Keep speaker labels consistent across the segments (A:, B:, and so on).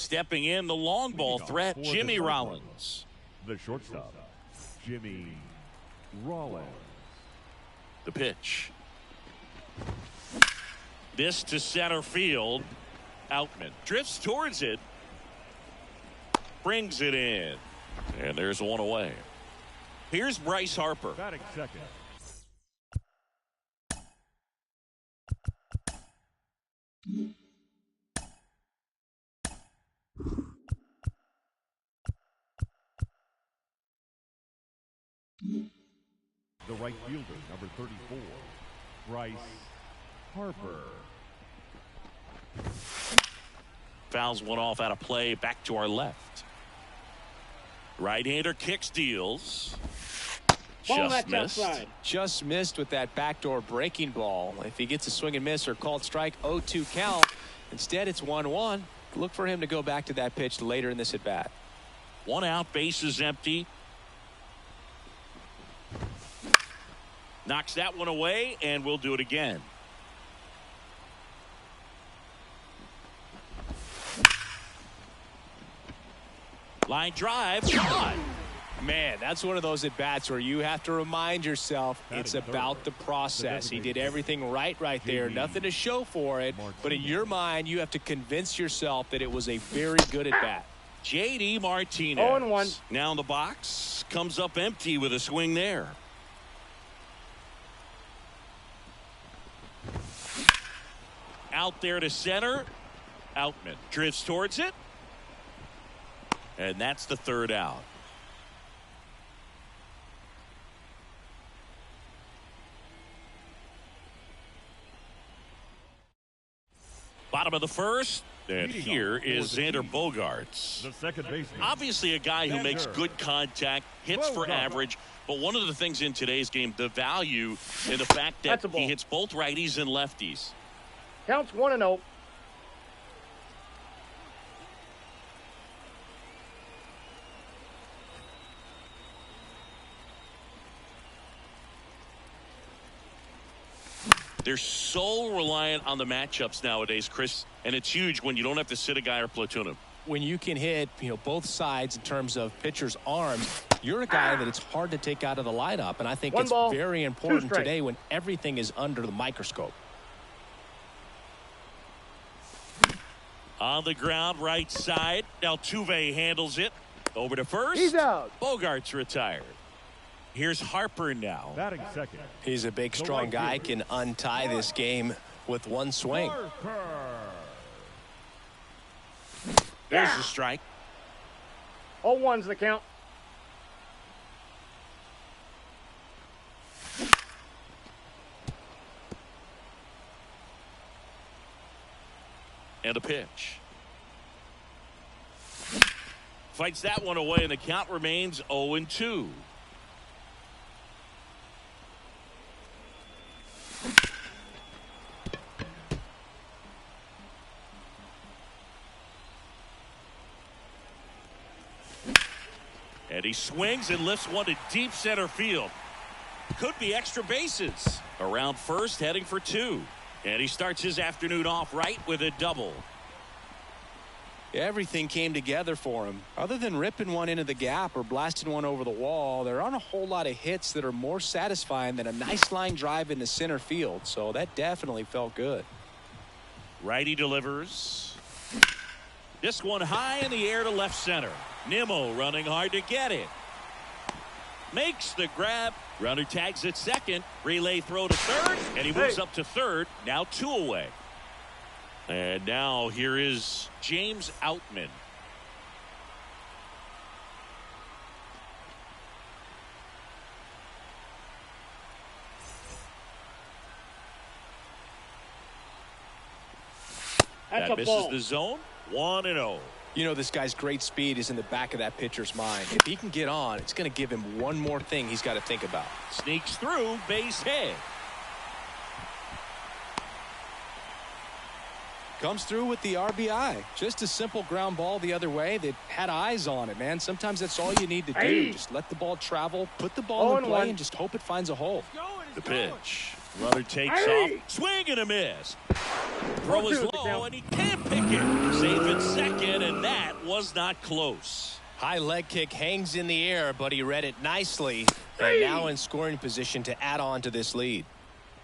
A: stepping in, the long ball threat, Jimmy Rollins.
B: The shortstop, Jimmy Rollins.
A: The pitch. This to center field. Outman drifts towards it. Brings it in. And there's one away. Here's Bryce Harper.
B: Batting second. The right fielder, number 34, Bryce Harper.
A: Fouls one off out of play, back to our left. Right-hander kicks, deals. Just missed.
C: Just missed with that backdoor breaking ball. If he gets a swing and miss or called strike, 0-2 count. Instead, it's 1-1. Look for him to go back to that pitch later in this at bat.
A: One out, base is empty. Knocks that one away, and we'll do it again. Line drive, gone.
C: Man, that's one of those at-bats where you have to remind yourself it's about the process. He did everything right there. Nothing to show for it. But in your mind, you have to convince yourself that it was a very good at-bat.
A: J.D. Martinez.
D: 0-1.
A: Now in the box. Comes up empty with a swing there. Out there to center. Outman drifts towards it. And that's the third out. Bottom of the first. And here is Xander Bogaerts.
B: The second baseman.
A: Obviously a guy who makes good contact, hits for average. But one of the things in today's game, the value in the fact that he hits both righties and lefties.
D: Counts 1-0.
A: They're so reliant on the matchups nowadays, Chris, and it's huge when you don't have to sit a guy or platoon him.
C: When you can hit, both sides in terms of pitchers' arms, you're a guy that it's hard to take out of the lineup, and I think it's very important today when everything is under the microscope.
A: On the ground, right side. Altuve handles it. Over to first.
D: He's out.
A: Bogaerts retired. Here's Harper now.
B: Batting second.
C: He's a big, strong guy. Can untie this game with one swing.
A: There's the strike.
D: 0-1's the count.
A: And a pitch. Fights that one away, and the count remains 0-2. And he swings and lifts one to deep center field. Could be extra bases. Around first, heading for two. And he starts his afternoon off right with a double.
C: Everything came together for him. Other than ripping one into the gap or blasting one over the wall, there aren't a whole lot of hits that are more satisfying than a nice line drive into center field. So that definitely felt good.
A: Righty delivers. This one high in the air to left center. Nimmo running hard to get it. Makes the grab. Runner tags at second. Relay throw to third. And he moves up to third. Now two away. And now here is James Outman. That misses the zone. 1-0.
C: This guy's great speed is in the back of that pitcher's mind. If he can get on, it's going to give him one more thing he's got to think about.
A: Sneaks through, base hit.
C: Comes through with the RBI. Just a simple ground ball the other way that had eyes on it, man. Sometimes that's all you need to do. Just let the ball travel, put the ball in play, and just hope it finds a hole.
A: The pitch. Runner takes off. Swing and a miss. Throw is low, and he can't pick it. Save in second, and that was not close.
C: High leg kick hangs in the air, but he read it nicely. And now in scoring position to add on to this lead.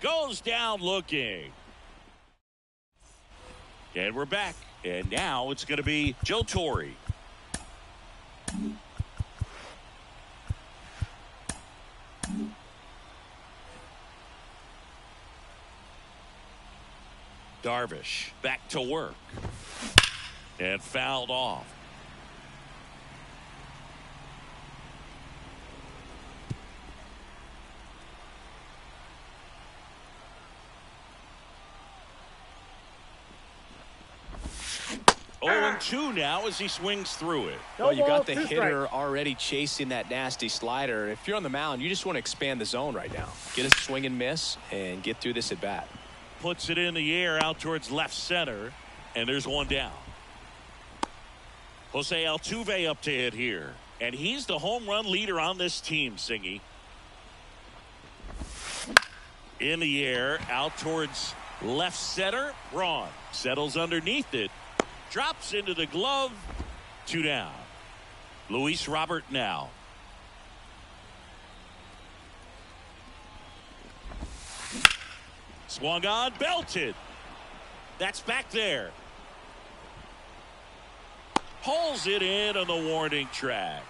A: Goes down looking. And we're back. And now it's going to be Joe Torre. Darvish back to work. And fouled off. Oh, 2 now as he swings through it.
C: Well, you got the hitter already chasing that nasty slider. If you're on the mound, you just want to expand the zone right now. Get a swing and miss and get through this at bat.
A: Puts it in the air out towards left center, and there's one down. Jose Altuve up to hit here, and he's the home run leader on this team, Singy. In the air out towards left center. Braun settles underneath it. Drops into the glove. 2 down. Luis Robert now. Swung on, belted. That's back there. Pulls it in on the warning track.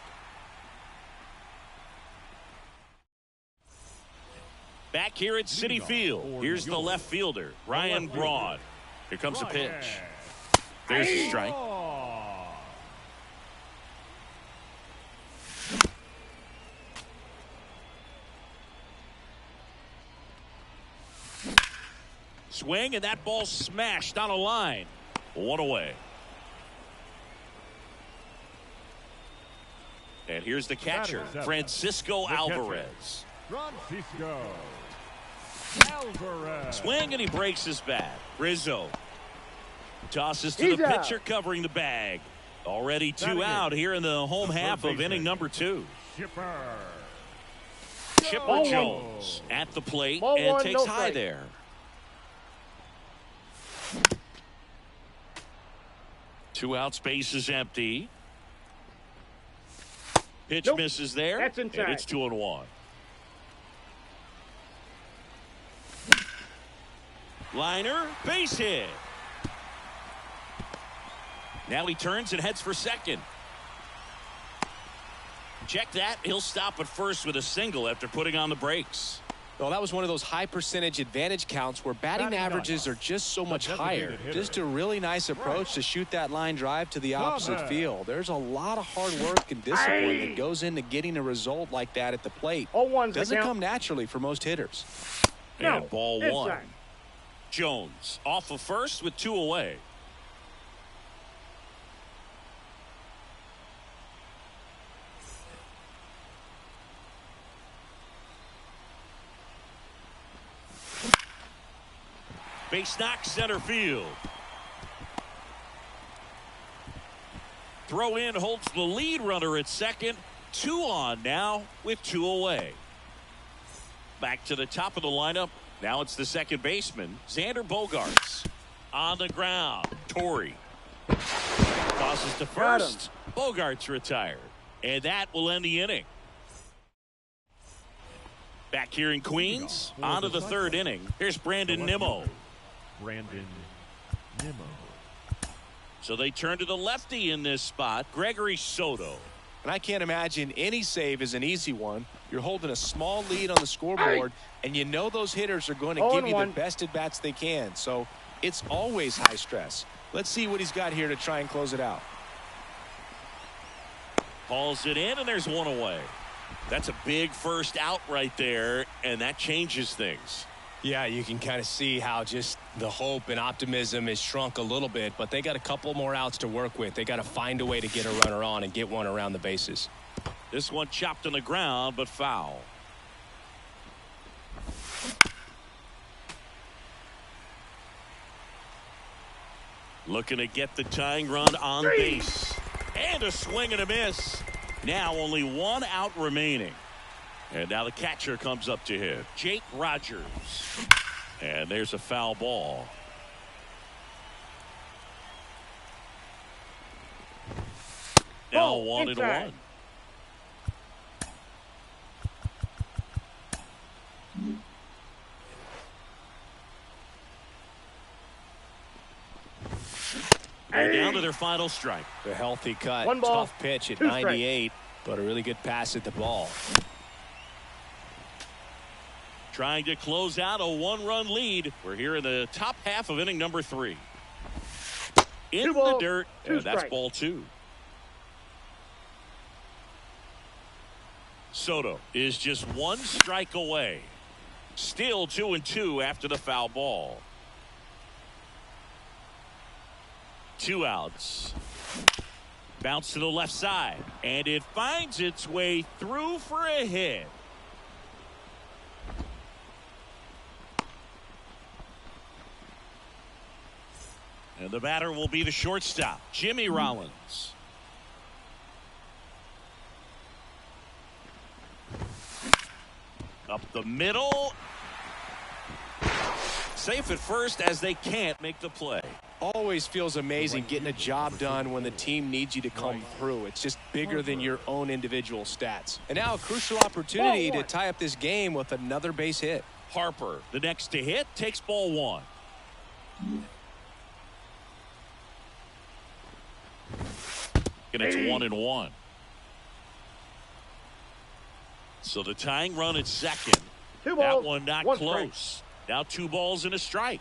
A: Back here at Citi Field. Here's the left fielder, Ryan Braun. Here comes the pitch. There's the strike. Swing, and that ball smashed on a line. 1 away. And here's the catcher, Francisco Alvarez.
B: Francisco Alvarez.
A: Swing, and he breaks his bat. Rizzo tosses to the pitcher covering the bag. Already 2 out here in the home half of inning number 2. Chipper Jones at the plate and takes high there. Two out, space is empty. Pitch misses there, and it's 2-1. Liner, base hit. Now he turns and heads for second. Check that. He'll stop at first with a single after putting on the brakes.
C: Well, that was one of those high percentage advantage counts where batting averages are just so much higher. Just a really nice approach to shoot that line drive to the opposite field. There's a lot of hard work and discipline that goes into getting a result like that at the plate. Doesn't come naturally for most hitters.
A: And ball 1. Jones off of first with 2 away. Base knock, center field. Throw in holds the lead runner at second. 2 on now with 2 away. Back to the top of the lineup. Now it's the second baseman, Xander Bogaerts. On the ground, Torre. Tosses to first. Bogaerts retired. And that will end the inning. Back here in Queens, on to the 3rd inning. Here's Brandon Nimmo. So they turn to the lefty in this spot, Gregory Soto.
C: And I can't imagine any save is an easy one. You're holding a small lead on the scoreboard, and you know those hitters are going to give you the best at-bats they can. So it's always high stress. Let's see what he's got here to try and close it out.
A: Hauls it in, and there's 1 away. That's a big first out right there, and that changes things.
C: Yeah, you can kind of see how just the hope and optimism is shrunk a little bit, but they got a couple more outs to work with. They got to find a way to get a runner on and get one around the bases.
A: This one chopped on the ground, but foul. Looking to get the tying run on base. And a swing and a miss. Now only 1 out remaining. And now the catcher comes up to hit. Jake Rogers. And there's a foul ball. Now 1-1. And down to their final strike.
C: A healthy cut.
D: One ball,
C: Tough pitch at
D: 2
C: 98, but a really good pass at the ball.
A: Trying to close out a 1-run lead. We're here in the top half of inning number 3. In the dirt, and that's ball 2. Soto is just 1 strike away. Still 2-2 after the foul ball. 2 outs. Bounce to the left side, and it finds its way through for a hit. And the batter will be the shortstop, Jimmy Rollins. Up the middle. Safe at first as they can't make the play.
C: Always feels amazing getting a job done when the team needs you to come through. It's just bigger than your own individual stats. And now a crucial opportunity to tie up this game with another base hit.
A: Harper, the next to hit, takes ball 1. And it's 1-1. So the tying run at second.
D: 2 balls,
A: that one not
D: 1
A: close.
D: strike.
A: Now 2 balls and a strike.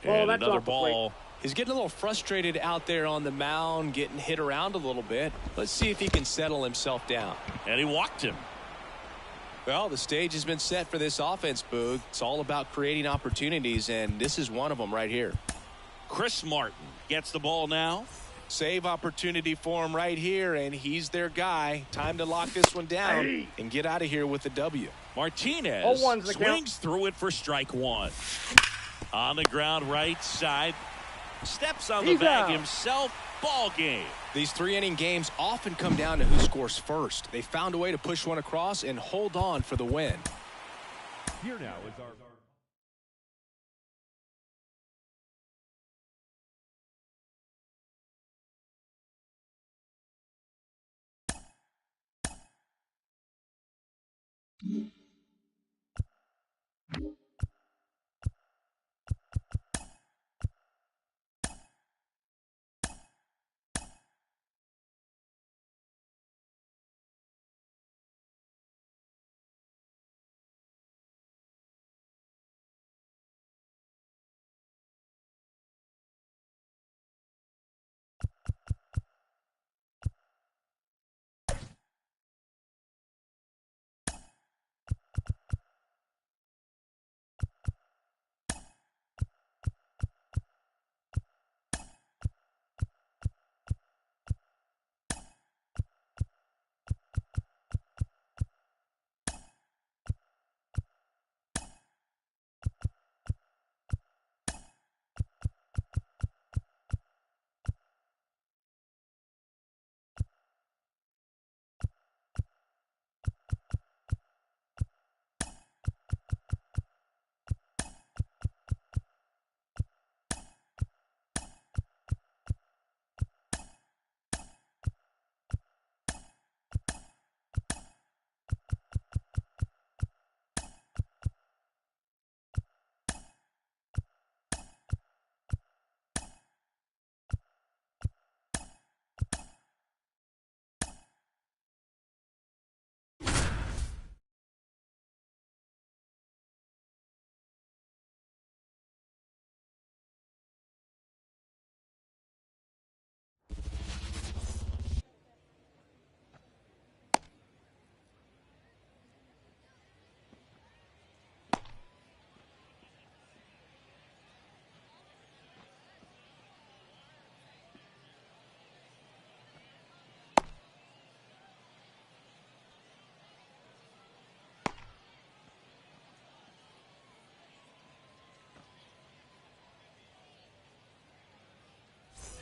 D: Well,
A: and
D: that's
A: another
D: off the plate.
A: ball.
C: He's getting a little frustrated out there on the mound, getting hit around a little bit. Let's see if he can settle himself down.
A: And he walked him.
C: Well, the stage has been set for this offense, Boog. It's all about creating opportunities, and this is one of them right here.
A: Chris Martin gets the ball now.
C: Save opportunity for him right here, and he's their guy. Time to lock this one down and get out of here with the W.
A: Martinez
D: 0-1's the count.
A: swings through it for strike 1. On the ground right side. Steps on the
D: He's
A: bag
D: out.
A: himself. Ball game.
C: These 3-inning games often come down to who scores first. They found a way to push one across and hold on for the win.
B: Here now is our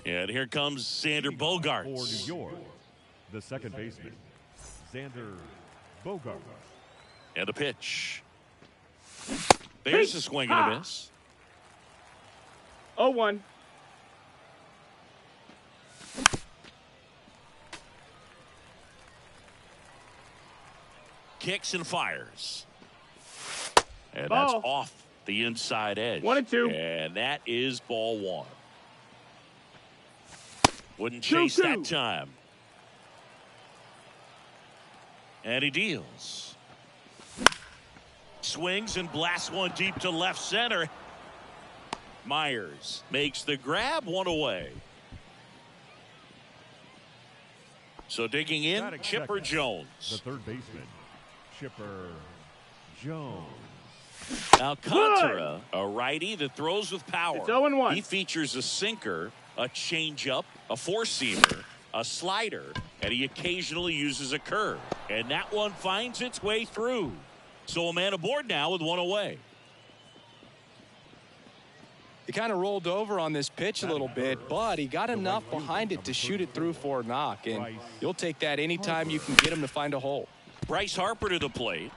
A: And here comes Xander Bogaerts.
B: for New York, the second baseman, Xander Bogaerts.
A: And a pitch. There's a swing and a miss.
D: 0-1.
A: Kicks and fires. And
D: Ball.
A: that's off the inside edge.
D: 1-2.
A: And that is ball one. Wouldn't chase
D: 2-2.
A: that time. And he deals. Swings and blasts one deep to left center. Myers makes the grab, one away. So digging in,
B: Batting
A: Chipper
B: second,
A: Jones.
B: The third baseman, Chipper Jones.
A: Alcantara, a righty that throws with power.
D: It's 0-1.
A: He features a sinker, a changeup, a four-seamer, a slider, and he occasionally uses a curve. And that one finds its way through. So a man aboard now with one away.
C: He kind of rolled over on this pitch a little bit, but he got enough behind it to shoot it through for a knock. And you'll take that anytime you can get him to find a hole.
A: Bryce Harper to the plate.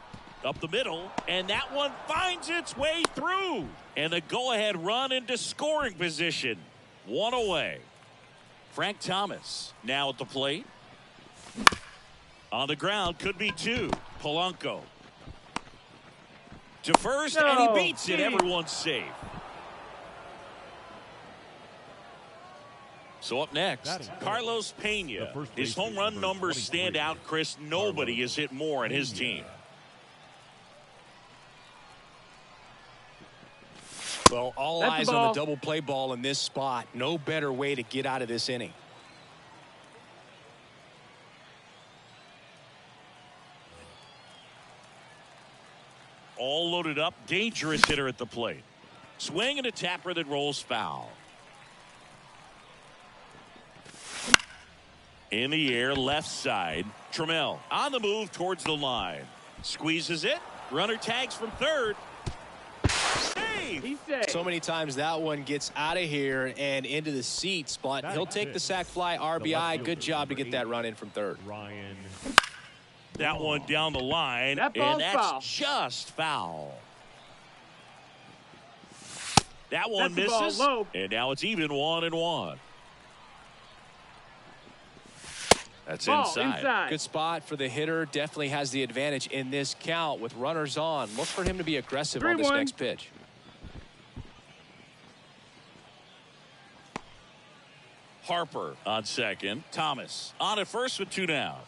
A: Up the middle, and that one finds its way through. And the go-ahead run into scoring position. One away. Frank Thomas now at the plate. On the ground, could be two. Polanco. To first, and he beats it. Everyone's safe. So up next, Carlos Pena. His home run numbers stand out, Chris. Nobody has hit more in his team.
C: Well, all eyes on the double play ball in this spot. No better way to get out of this inning.
A: All loaded up, dangerous hitter at the plate. Swing and a tapper that rolls foul. In the air, left side. Trammell on the move towards the line. Squeezes it. Runner tags from third.
C: So many times that one gets out of here and into the seats, but he'll take the sac fly RBI. Good job to get that run in from third.
B: Ryan.
A: That one down the line, and that's just foul. That one misses, and now it's even 1-1. That's inside.
C: Good spot for the hitter. Definitely has the advantage in this count with runners on. Look for him to be aggressive on this next pitch.
A: Harper on second. Thomas on at first with two down.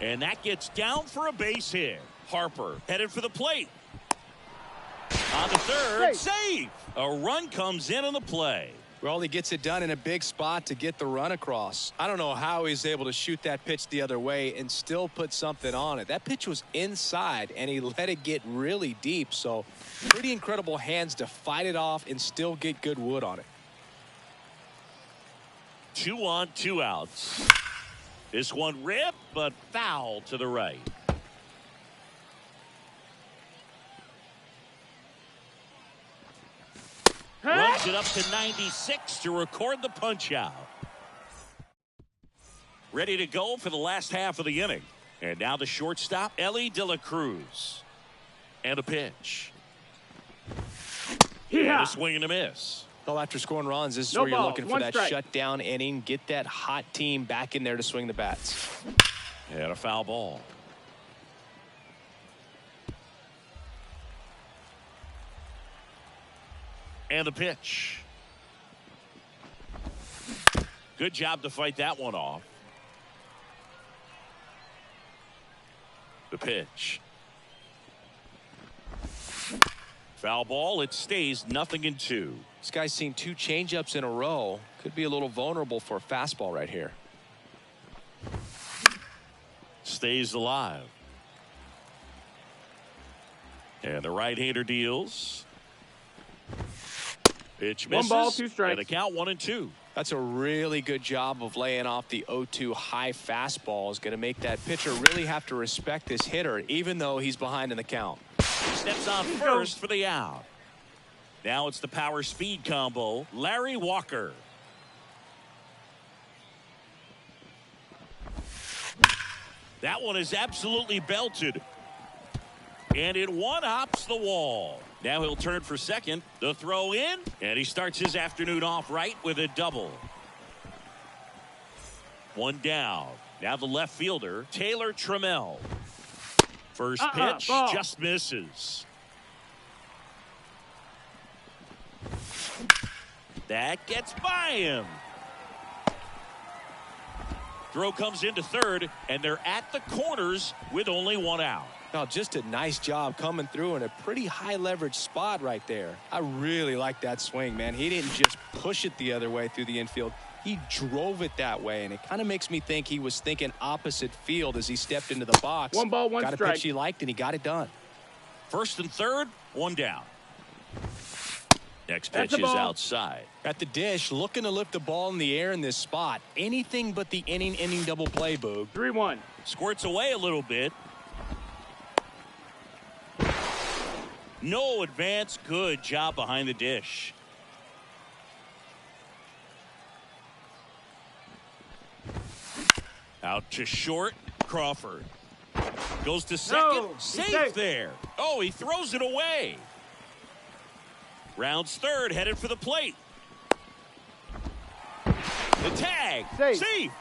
A: And that gets down for a base hit. Harper headed for the plate. On the third, save. A run comes in on the play.
C: Well, he gets it done in a big spot to get the run across. I don't know how he's able to shoot that pitch the other way and still put something on it. That pitch was inside, and he let it get really deep. So pretty incredible hands to fight it off and still get good wood on it.
A: 2 on, 2 outs. This one ripped, but foul to the right. Runs it up to 96 to record the punch out. Ready to go for the last half of the inning. And now the shortstop, Elly De La Cruz. And a pitch. And a swing and a miss.
C: Well, after scoring runs, this is where you're looking for that shutdown inning. Get that hot team back in there to swing the bats.
A: And a foul ball. And the pitch. Good job to fight that one off. The pitch. Foul ball. It stays 0-2.
C: This guy's seen 2 changeups in a row. Could be a little vulnerable for a fastball right here.
A: Stays alive. And the right-hander deals. Pitch misses.
D: 1 ball, 2 strikes.
A: And the count 1-2.
C: That's a really good job of laying off the 0-2 high fastball. Is going to make that pitcher really have to respect this hitter, even though he's behind in the count.
A: Steps on first for the out. Now it's the power speed combo. Larry Walker. That one is absolutely belted. And it one-hops the wall. Now he'll turn for second. The throw in. And he starts his afternoon off right with a double. One down. Now the left fielder, Taylor Trammell. First pitch just misses. That gets by him. Throw comes into third, and they're at the corners with only one out.
C: Now, just a nice job coming through in a pretty high leverage spot right there. I really like that swing, man. He didn't just push it the other way through the infield. He drove it that way, and it kind of makes me think he was thinking opposite field as he stepped into the box.
D: One ball, one
C: strike. Got a pitch he liked, and he got it done.
A: First and third, one down. Next pitch is outside.
C: At the dish, looking to lift the ball in the air in this spot. Anything but the inning double play, Boog.
D: 3-1.
A: Squirts away a little bit. No advance. Good job behind the dish. Out to short. Crawford goes to second.
D: No,
A: safe there. Oh, he throws it away. Rounds third, headed for the plate. The tag. Safe.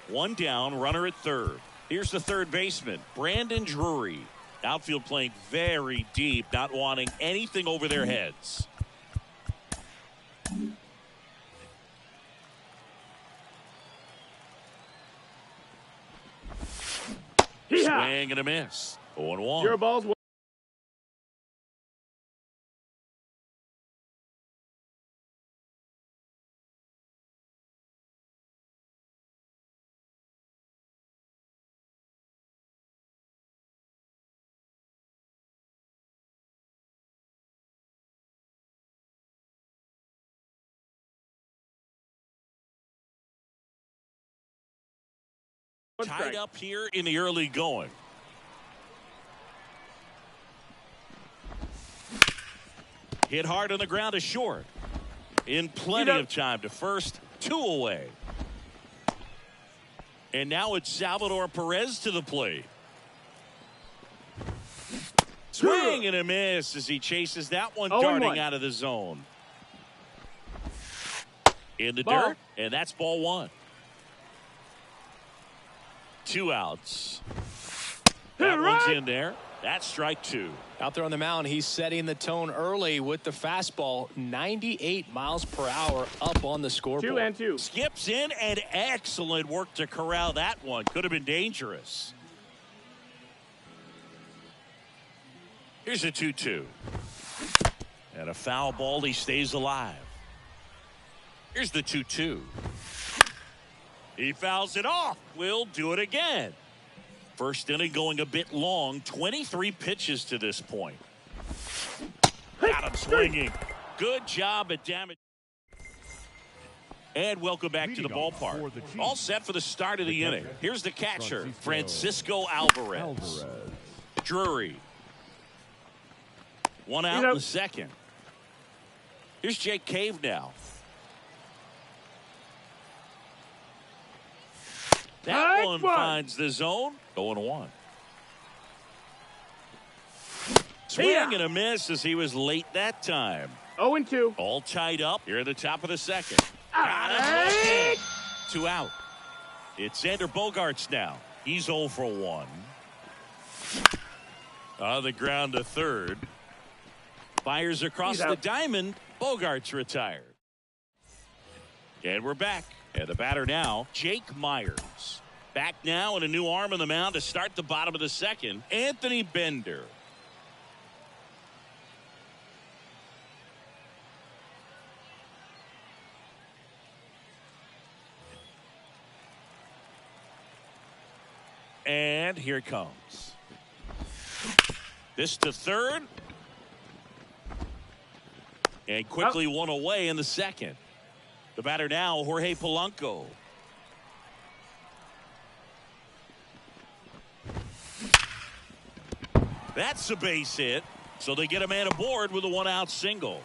A: One down, runner at third. Here's the third baseman, Brandon Drury. Outfield playing very deep, not wanting anything over their heads. Swing and a miss. 0-1.
D: Your ball's
A: tied up here in the early going. Hit hard on the ground to short. In plenty of time to first. 2 away. And now it's Salvador Perez to the plate. Swing and a miss as he chases that one darting out of the zone. In the dirt, and that's ball 1. 2 outs. That one's in there. That's strike 2.
C: Out there on the mound, he's setting the tone early with the fastball. 98 miles per hour up on the scoreboard.
D: 2-2.
A: Skips in, and excellent work to corral that one. Could have been dangerous. Here's a 2-2. And a foul ball. He stays alive. Here's the 2-2. He fouls it off. We'll do it again. First inning going a bit long. 23 pitches to this point. Got him swinging. Good job at damage. And welcome back to the ballpark. All set for the start of the inning. Here's the catcher, Francisco Alvarez. Drury. One out in the second. Here's Jake Cave now. That one finds the zone. 0-1. Swing and a miss as he was late that time.
D: 0-2.
A: All tied up here at the top of the second. Got him. 2 out. It's Xander Bogaerts now. He's 0 for 1. On the ground to third. Fires across the diamond. Bogaerts retired. And we're back. And the batter now, Jake Myers. Back now and a new arm on the mound to start the bottom of the second, Anthony Bender. And here it comes. This to third. And quickly one away in the second. The batter now, Jorge Polanco. That's a base hit. So they get a man aboard with a 1-out single.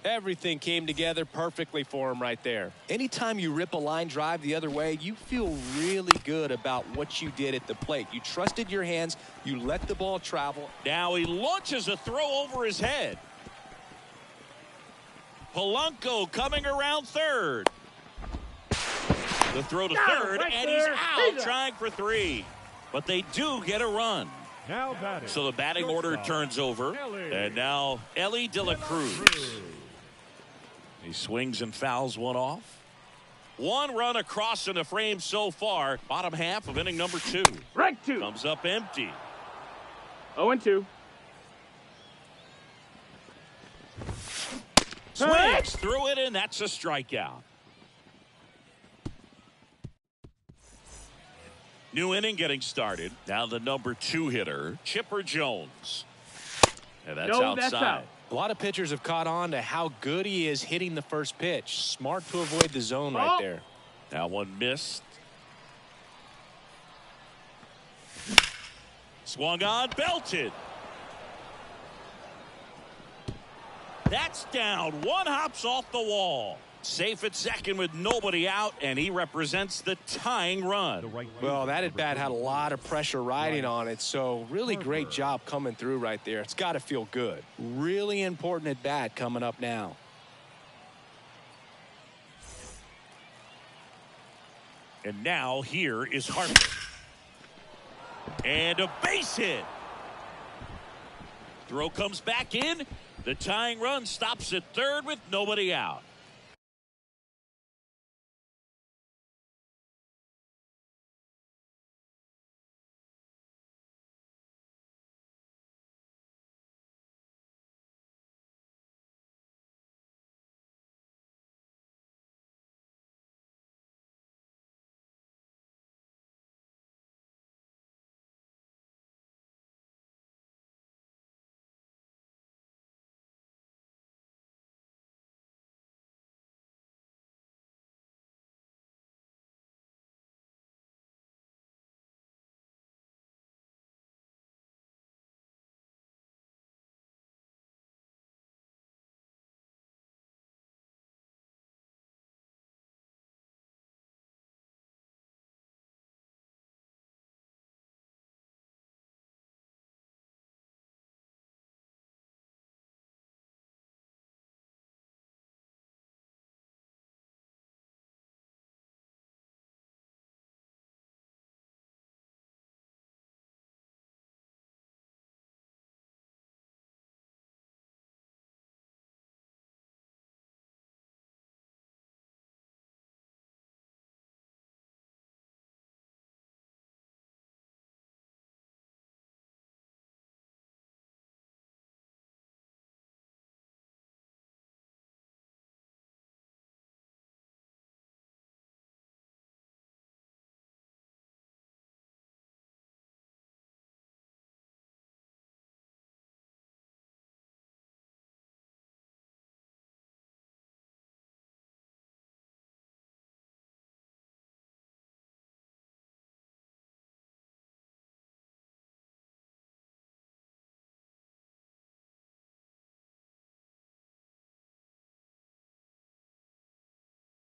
C: Everything came together perfectly for him right there. Anytime you rip a line drive the other way, you feel really good about what you did at the plate. You trusted your hands. You let the ball travel.
A: Now he launches a throw over his head. Polanco coming around third. The throw to third,
D: right
A: and
D: there.
A: he's out trying for 3. But they do get a run.
B: Now batting.
A: So the batting order turns over. And now Elly De La Cruz. He swings and fouls one off. 1 run across in the frame so far. Bottom half of inning number 2.
D: Strike 2.
A: Comes up empty.
D: 0-2.
A: Swings through it, and that's a strikeout. New inning getting started. Now the number 2 hitter, Chipper Jones. And that's outside.
D: That's out.
C: A lot of pitchers have caught on to how good he is hitting the first pitch. Smart to avoid the zone right there.
A: Now 1 missed. Swung on, belted. That's down. 1 hops off the wall. Safe at second with nobody out, and he represents the tying run.
C: Well, that at bat had a lot of pressure riding on it, so really great job coming through right there. It's got to feel good. Really important at bat coming up now.
A: And now here is Harper. And a base hit. Throw comes back in. The tying run stops at third with nobody out.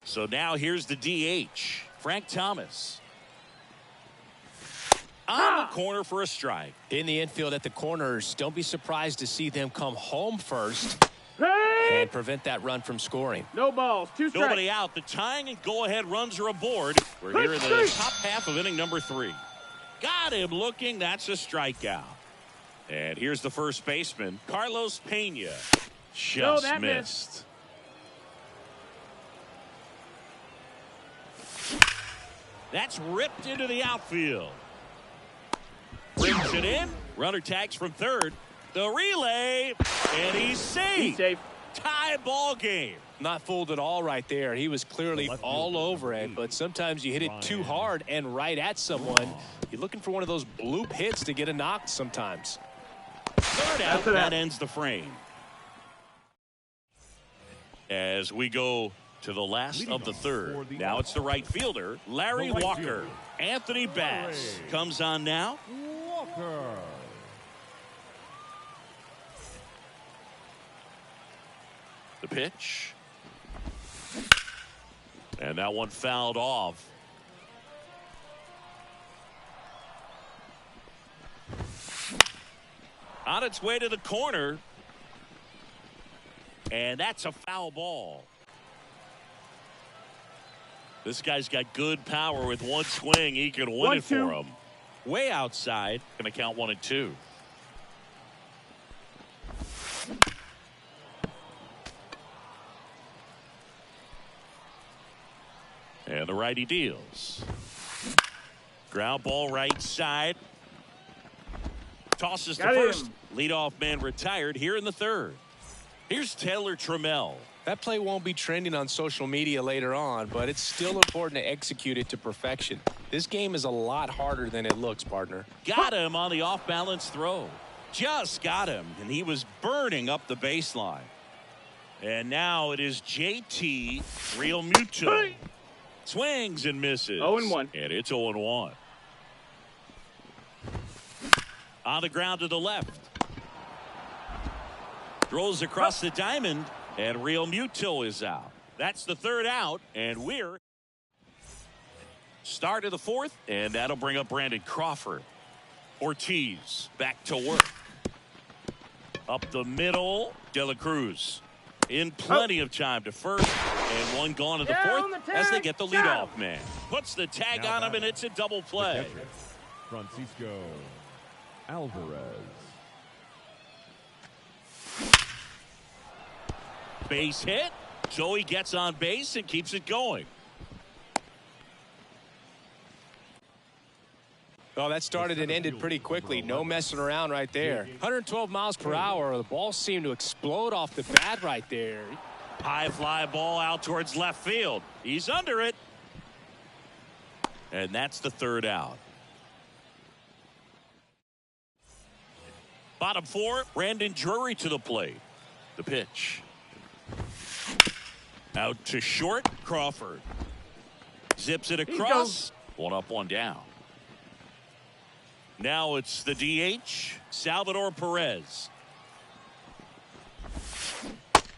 A: So now here's the DH, Frank Thomas. On the corner for a strike.
C: In the infield at the corners, don't be surprised to see them come home first and prevent that run from scoring.
D: No balls. 2 strikes.
A: Nobody out. The tying and go-ahead runs are aboard. We're here in the top half of inning number 3. Got him looking. That's a strikeout. And here's the first baseman, Carlos Pena. Just missed. That's ripped into the outfield. Brings it in. Runner tags from third. The relay. And he's safe.
D: He's safe.
A: Tie ball game.
C: Not fooled at all right there. He was clearly all over it, but sometimes you hit it too hard and right at someone. You're looking for one of those bloop hits to get a knock sometimes.
A: Third out. That ends the frame. As we go to the last of the third. Now it's the right fielder, Larry Walker. Anthony Bass comes on now. The pitch. And that one fouled off. On its way to the corner. And that's a foul ball. This guy's got good power. With one swing, he can win it for him. Way outside. Going to count 1-2. And the righty deals. Ground ball right side. Tosses to first. Leadoff man retired here in the third. Here's Taylor Trammell.
C: That play won't be trending on social media later on, but it's still important to execute it to perfection. This game is a lot harder than it looks, partner.
A: Got him on the off-balance throw. Just got him, and he was burning up the baseline. And now it is JT Realmuto. Swings and misses.
D: 0-1.
A: And it's 0-1. On the ground to the left. Throws across the diamond, and Realmuto is out. That's the third out, and we're start of the fourth, and that'll bring up Brandon Crawford. Ortiz back to work. Up the middle, De La Cruz. In plenty of time to first, and one gone to the fourth as they get the leadoff man. Puts the tag on him, and it's a double play.
B: Francisco Alvarez.
A: Base hit. So he gets on base and keeps it going.
C: Well, that started and ended pretty quickly. No messing around right there. 112 miles per hour. The ball seemed to explode off the bat right there.
A: High fly ball out towards left field. He's under it. And that's the third out. Bottom four, Brandon Drury to the plate. The pitch. Out to short, Crawford. Zips it across. One up, one down. Now it's the DH, Salvador Perez.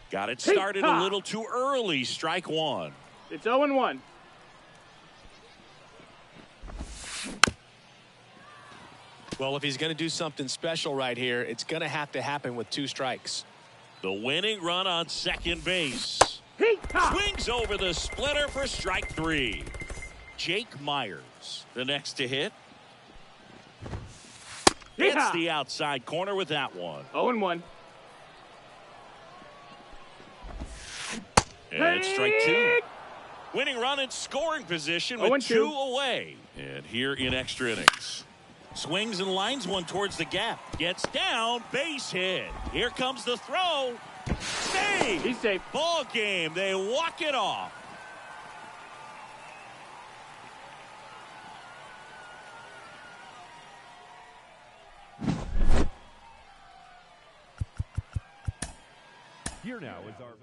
A: Got it started a little too early. Strike one.
D: It's 0-1.
C: Well, if he's going to do something special right here, it's going to have to happen with 2 strikes.
A: The winning run on second base. Swings over the splitter for strike 3. Jake Myers, the next to hit. Hits the outside corner with that one.
D: 0-1.
A: And strike 2. Winning run in scoring position with 2 away. And here in extra innings. Swings and lines one towards the gap. Gets down. Base hit. Here comes the throw. Save.
D: He's safe.
A: Ball game. They walk it off.
B: Here now is our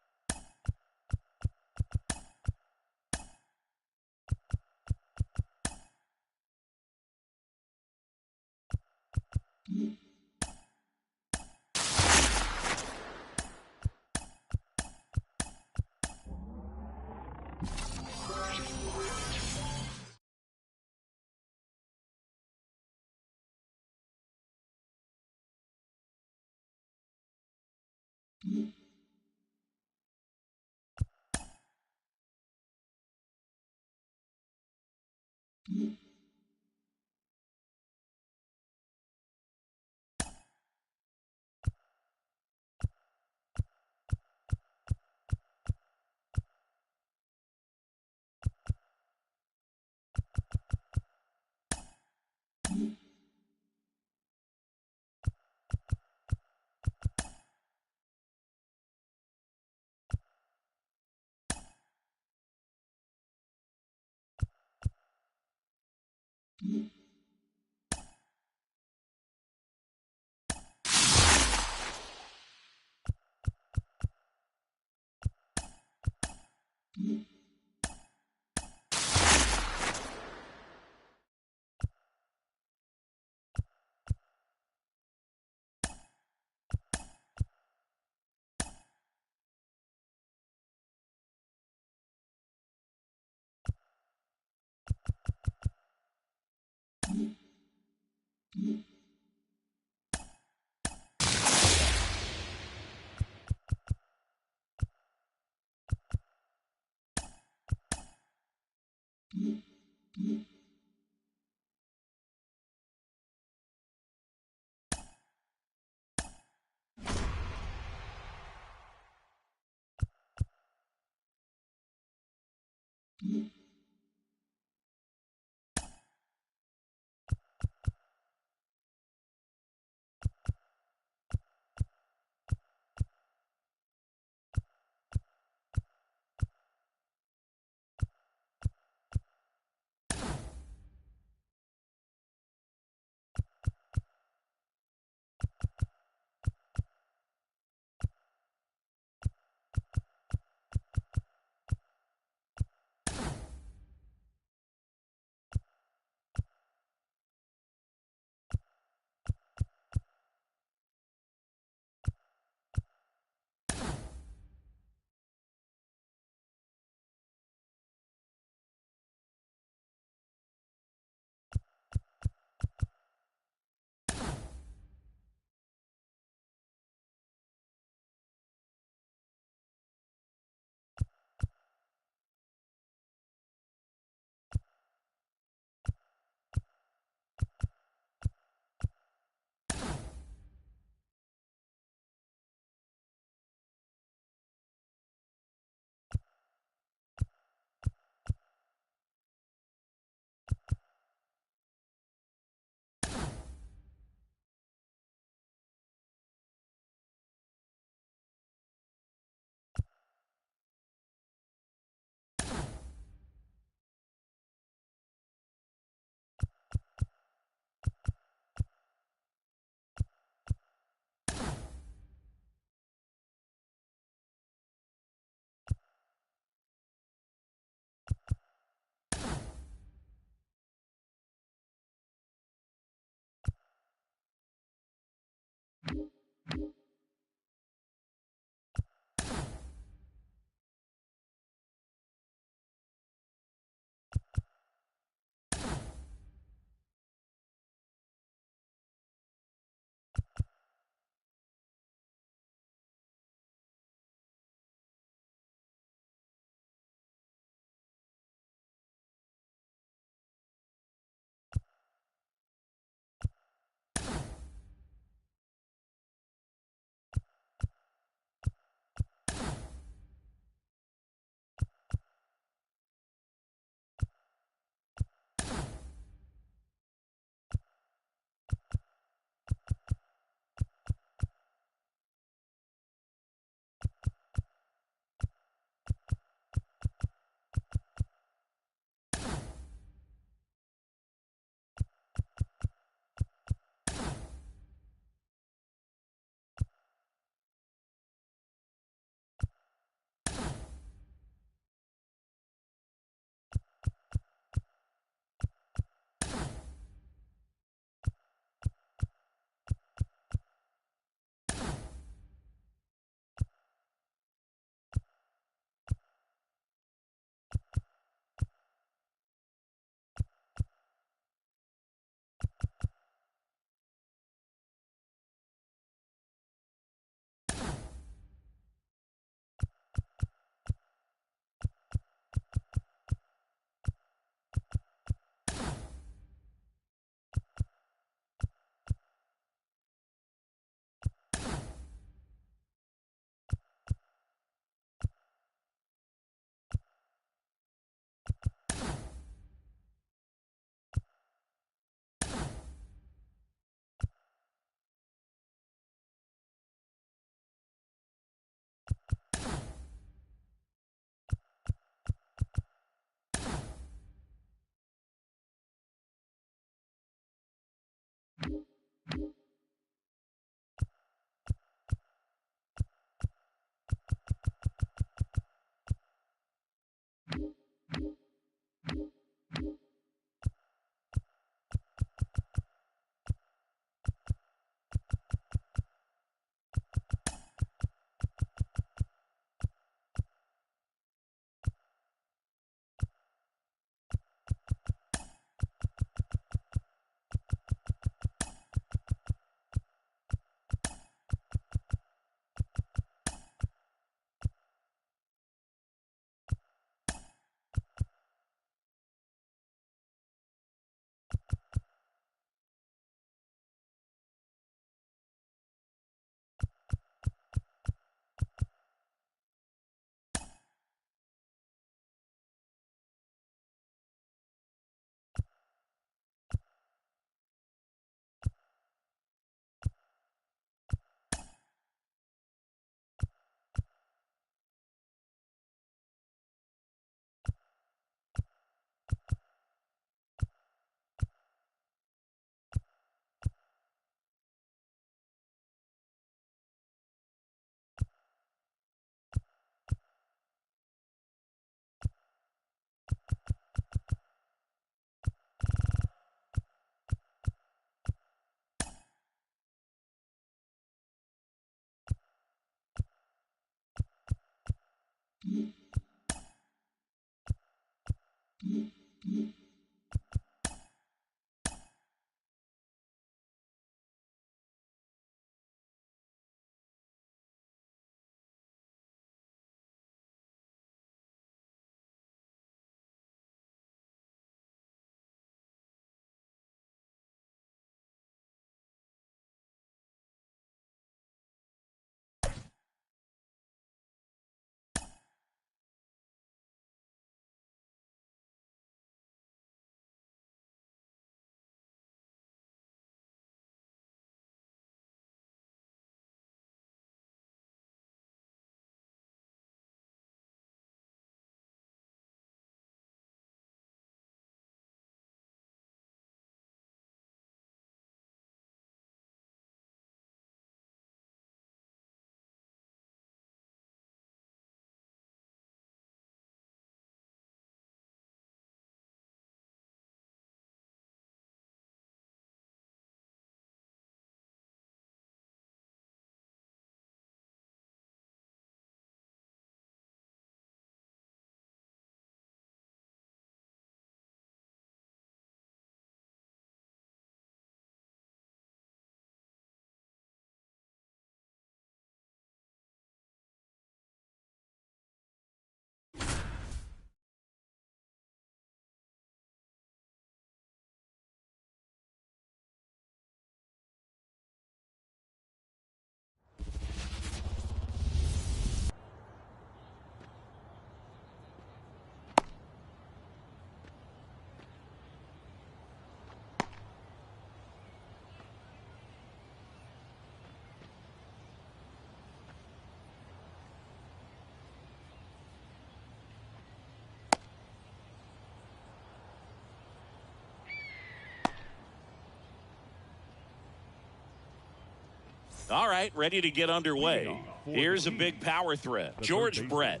A: All right, ready to get underway. Here's a big power threat. George Brett.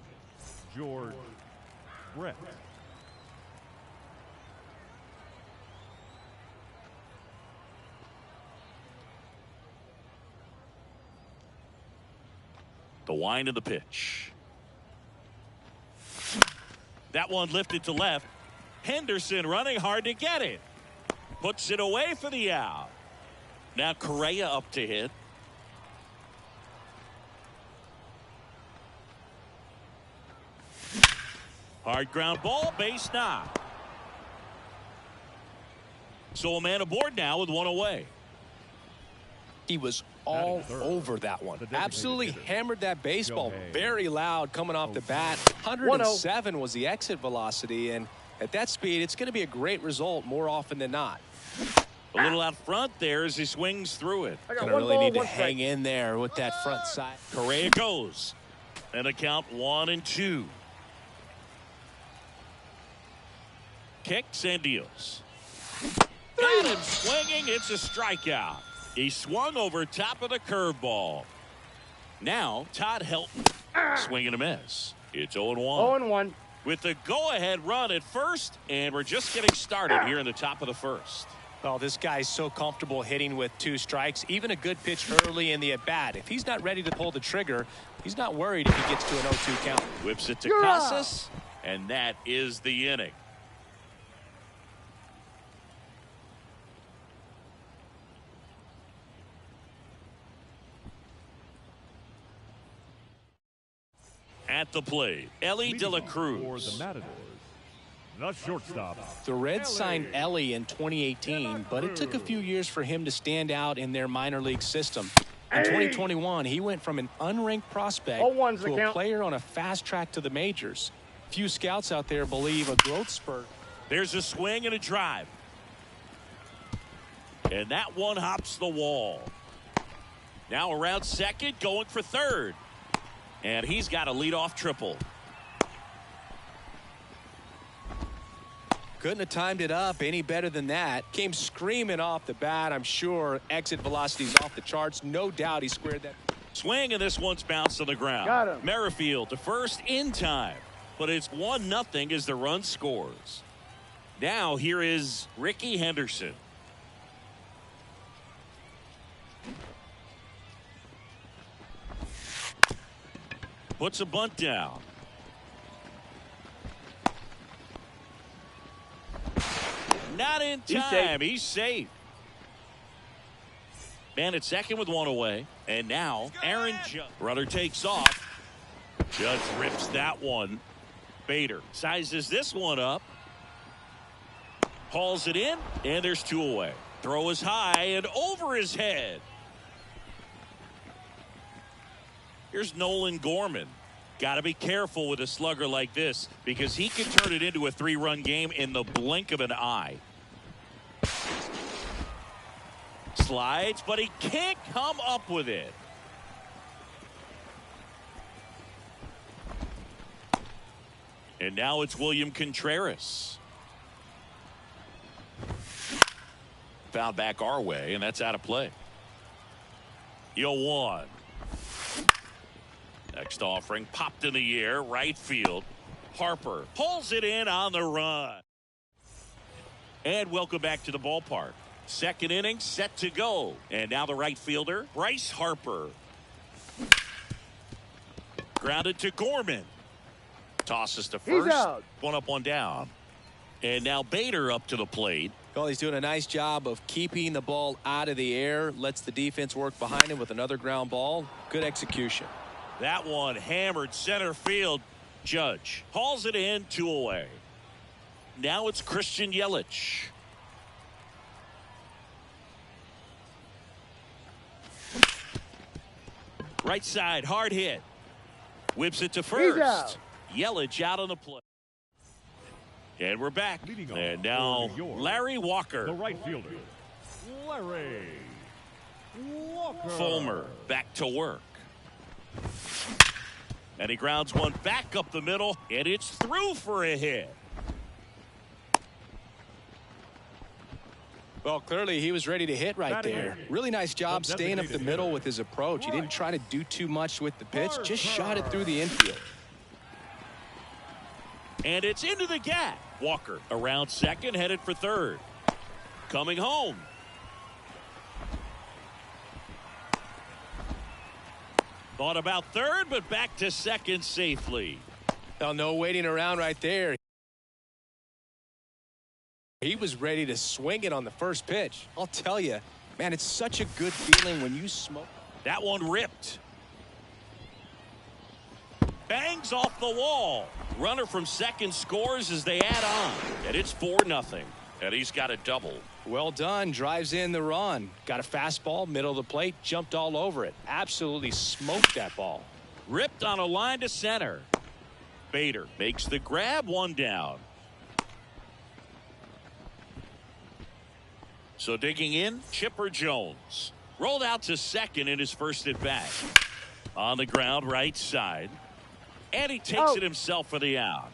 B: George Brett.
A: The wind of the pitch. That one lifted to left. Henderson running hard to get it. Puts it away for the out. Now Correa up to hit. Hard ground ball, base knock. So a man aboard now with one away.
C: He was all over that one. Absolutely hammered that baseball. Very loud coming off the bat. 107 was the exit velocity, and at that speed, it's going to be a great result more often than not.
A: A little out front there as he swings through it.
C: Going to really need to hang in there with that front side.
A: Correa goes. And a count 1-2. Kicks and deals. Got him swinging. It's a strikeout. He swung over top of the curveball. Now Todd Helton swinging a miss. It's 0-1.
D: 0-1.
A: With the go-ahead run at first, and we're just getting started here in the top of the first.
C: Well, this guy's so comfortable hitting with 2 strikes. Even a good pitch early in the at-bat. If he's not ready to pull the trigger, he's not worried if he gets to an 0-2 count.
A: Whips it to Casas, and that is the inning. At the plate, Elly De La Cruz.
B: For the Matadors, the shortstop.
C: The Reds signed Elly in 2018, but it took a few years for him to stand out in their minor league system. In 2021, he went from an unranked prospect to a player on a fast track to the majors. Few scouts out there believe a growth spurt.
A: There's a swing and a drive. And that one hops the wall. Now around second, going for third. And he's got a leadoff triple.
C: Couldn't have timed it up any better than that. Came screaming off the bat. I'm sure exit velocity's off the charts. No doubt he squared that.
A: Swing, and this one's bounced on the ground.
D: Got him.
A: Merrifield to first in time. But it's 1-0 as the run scores. Now here is Rickey Henderson. Puts a bunt down. Not in time. He's safe. Man at second with one away. And now Aaron Judge. Runner takes off. Judge rips that one. Bader sizes this one up. Hauls it in. And there's two away. Throw is high and over his head. Here's Nolan Gorman. Got to be careful with a slugger like this because he can turn it into a 3-run game in the blink of an eye. Slides, but he can't come up with it. And now it's William Contreras. Fouled back our way, and that's out of play. 0-1. Next offering popped in the air, right field. Harper pulls it in on the run. And welcome back to the ballpark. Second inning set to go. And now the right fielder, Bryce Harper. Grounded to Gorman. Tosses to first. One up, one down. And now Bader up to the plate.
C: Well, he's doing a nice job of keeping the ball out of the air. Lets the defense work behind him with another ground ball. Good execution.
A: That one hammered center field. Judge hauls it in, 2 away. Now it's Christian Yelich. Right side, hard hit. Whips it to first. Yelich out on the play. And we're back. And now Larry Walker.
B: The right fielder, Larry Walker.
A: Fulmer back to work. And he grounds one back up the middle, and it's through for a hit.
C: Well, clearly he was ready to hit right there. Really nice job staying up the middle with his approach. He didn't try to do too much with the pitch, just shot it through the infield.
A: And it's into the gap. Walker around second, headed for third. Coming home. Thought about third, but back to second safely.
C: Well, no waiting around right there. He was ready to swing it on the first pitch. I'll tell you, man, it's such a good feeling when you smoke.
A: That one ripped. Bangs off the wall. Runner from second scores as they add on. And it's 4-0. And he's got a double.
C: Well done. Drives in the run. Got a fastball, middle of the plate, jumped all over it. Absolutely smoked that ball.
A: Ripped on a line to center. Bader makes the grab, 1 down. So digging in, Chipper Jones. Rolled out to second in his first at bat. On the ground, right side. And he takes it himself for the out.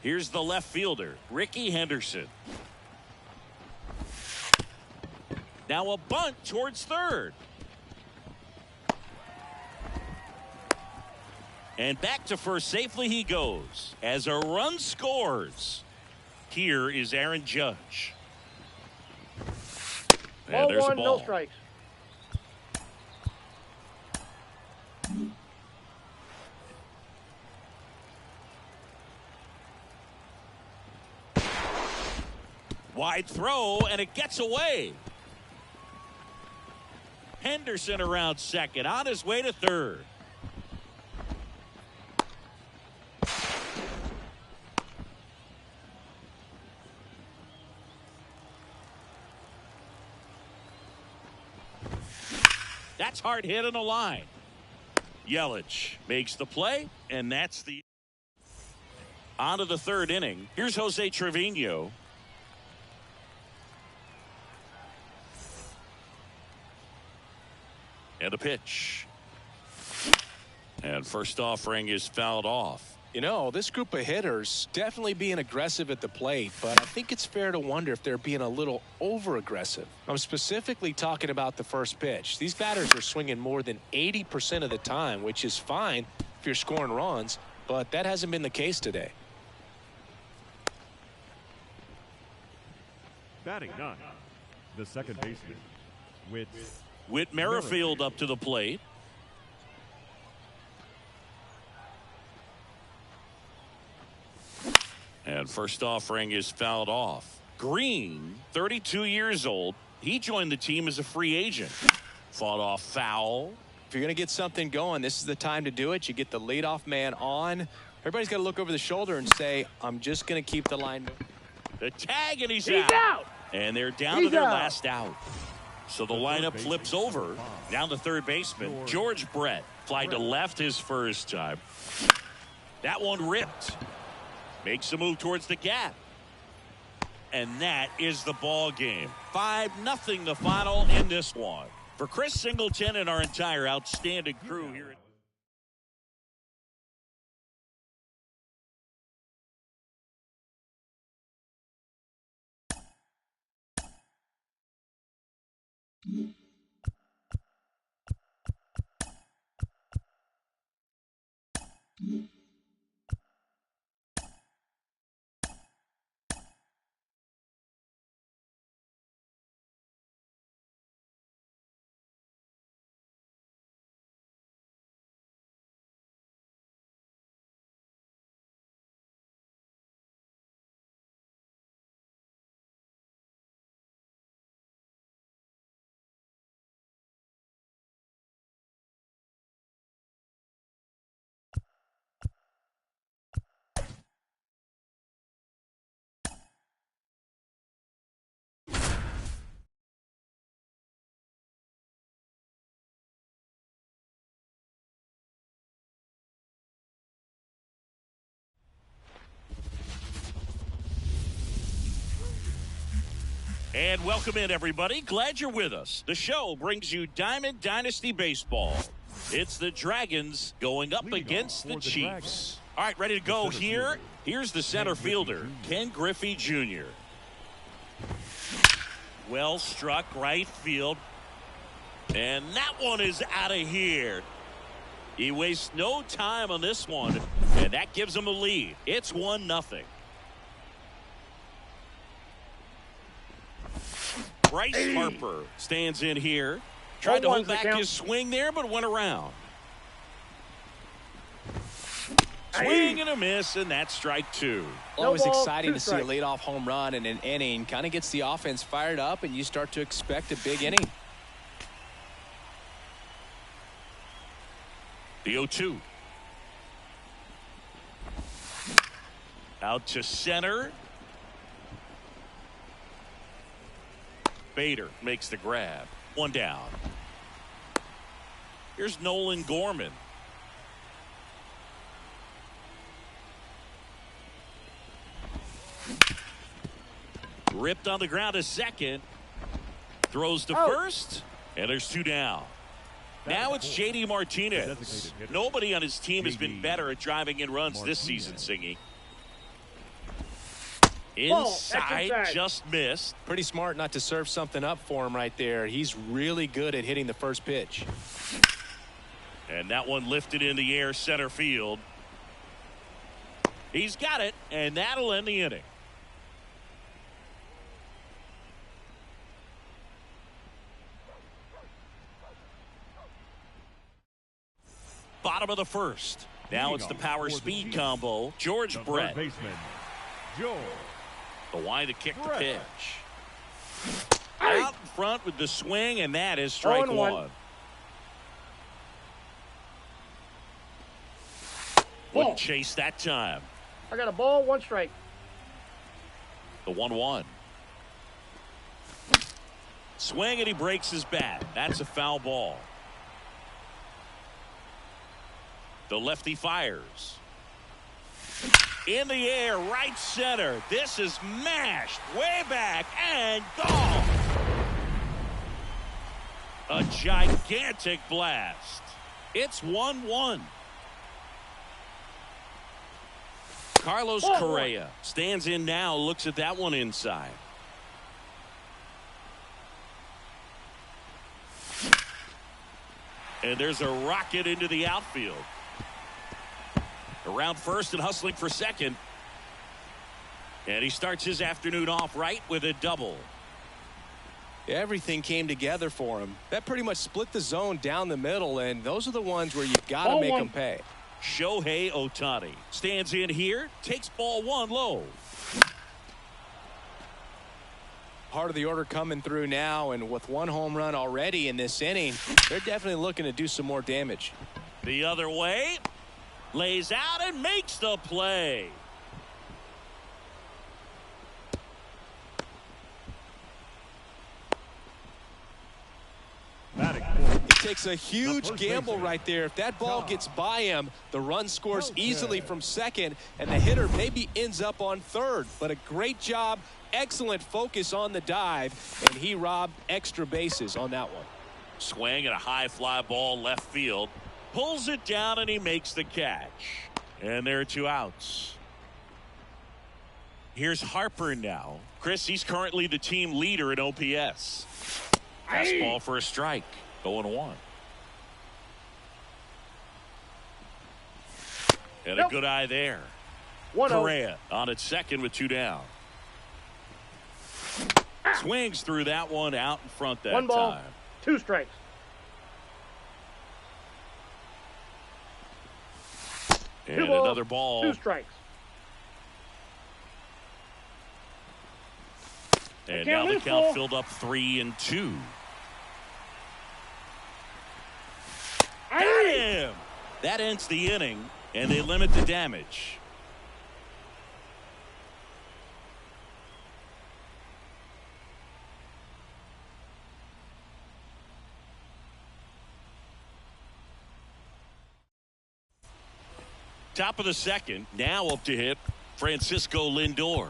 A: Here's the left fielder, Ricky Henderson. Now a bunt towards third. And back to first safely he goes as a run scores. Here is Aaron Judge. And there's a ball.
D: No strikes.
A: Wide throw, and it gets away. Henderson around second, on his way to third. That's hard hit on the line. Yelich makes the play, and that's the on to the third inning. Here's Jose Trevino. And a pitch. And first offering is fouled off.
C: You know, this group of hitters definitely being aggressive at the plate, but I think it's fair to wonder if they're being a little over-aggressive. I'm specifically talking about the first pitch. These batters are swinging more than 80% of the time, which is fine if you're scoring runs, but that hasn't been the case today.
B: Batting 9, the second baseman,
A: Whit Merrifield up to the plate. And first offering is fouled off. Green, 32 years old. He joined the team as a free agent. Fought off foul.
C: If you're going to get something going, this is the time to do it. You get the leadoff man on. Everybody's got to look over the shoulder and say, I'm just going to keep the line moving.
A: The tag, and he's
D: out.
A: And they're down to their last out. So the lineup flips over. Down to third baseman, George Brett. Flied to left his first time. That one ripped. Makes a move towards the gap. And that is the ball game. 5-0 the final in this one. For Chris Singleton and our entire outstanding crew here. And welcome in, everybody. Glad you're with us. The show brings you Diamond Dynasty Baseball. It's the Dragons going up against the Chiefs. All right, ready to go here. Here's the center fielder, Ken Griffey Jr. Well struck right field. And that one is out of here. He wastes no time on this one, and that gives him a lead. It's 1-0. Bryce Harper stands in here. Tried to hold back his swing there, but went around. Swing and a miss, and that's strike two.
C: Always exciting to see a leadoff home run in an inning. Kind of gets the offense fired up, and you start to expect a big inning.
A: The 0-2. Out to center. Bader makes the grab. One down. Here's Nolan Gorman. Ripped on the ground to second. Throws to first. And there's two down. Now it's J.D. Martinez. Nobody on his team has been better at driving in runs this season, Singy. Inside, just missed.
C: Pretty smart not to serve something up for him right there. He's really good at hitting the first pitch.
A: And that one lifted in the air center field. He's got it, and that'll end the inning. Bottom of the first. Now it's the power speed combo. George Brett. The wide to kick the pitch. Out in front with the swing, and that is strike one. Wouldn't chase that time.
D: I got a ball, one strike.
A: The 1-1. Swing, and he breaks his bat. That's a foul ball. The lefty fires. In the air, right center. This is mashed way back and gone. A gigantic blast. It's 1-1. Carlos Correa stands in now, looks at that one inside. And there's a rocket into the outfield. Around first and hustling for second. And he starts his afternoon off right with a double.
C: Everything came together for him. That pretty much split the zone down the middle, and those are the ones where you've got to make them pay.
A: Shohei Ohtani stands in here, takes ball one low.
C: Part of the order coming through now, and with one home run already in this inning, they're definitely looking to do some more damage.
A: The other way, lays out and makes the play.
B: Batting fourth.
C: It takes a huge gamble right there. If that ball gets by him, the run scores easily from second, and the hitter maybe ends up on third. But a great job, excellent focus on the dive, and he robbed extra bases on that one.
A: Swing and a high fly ball left field. Pulls it down and he makes the catch. And there are 2 outs. Here's Harper now. Chris, he's currently the team leader in OPS. Fastball for a strike. 0-1. And a good eye there.
D: 1-0.
A: Correa on at second with 2 down. Swings through that one out in front that
D: 1 ball,
A: time.
D: 2 strikes.
A: And
D: 2 balls,
A: another ball.
D: 2 strikes.
A: And
D: Can't
A: now the
D: lose,
A: count
D: Paul.
A: filled up 3-2. Got him! That ends the inning, and they limit the damage. Top of the second, now up to hit Francisco Lindor.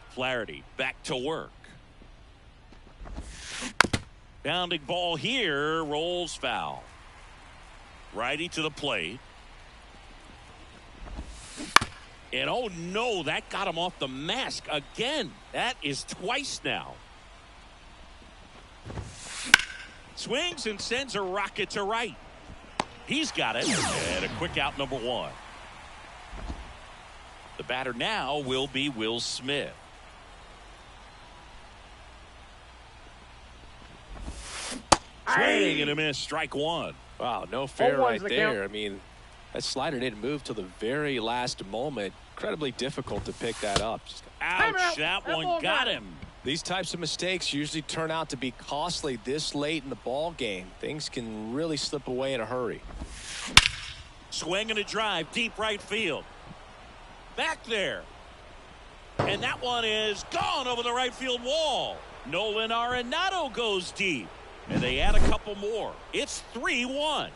A: Flaherty back to work. Bounding ball here, rolls foul. Righty to the plate. And oh no, that got him off the mask again. That is twice now. Swings and sends a rocket to right. He's got it. And a quick out, number 1. The batter now will be Will Smith. Swing and a miss, strike 1.
C: Wow, no fair
D: 0-1's
C: right
D: the
C: there.
D: count.
C: I mean, that slider didn't move till the very last moment. Incredibly difficult to pick that up. Just
A: Ouch, that one
D: ball
A: got
D: got
A: him.
C: these types of mistakes usually turn out to be costly this late in the ball game. Things can really slip away in a hurry.
A: Swing and a drive, deep right field. Back there. And that one is gone over the right field wall. Nolan Arenado goes deep. And they add a couple more. It's 3-1.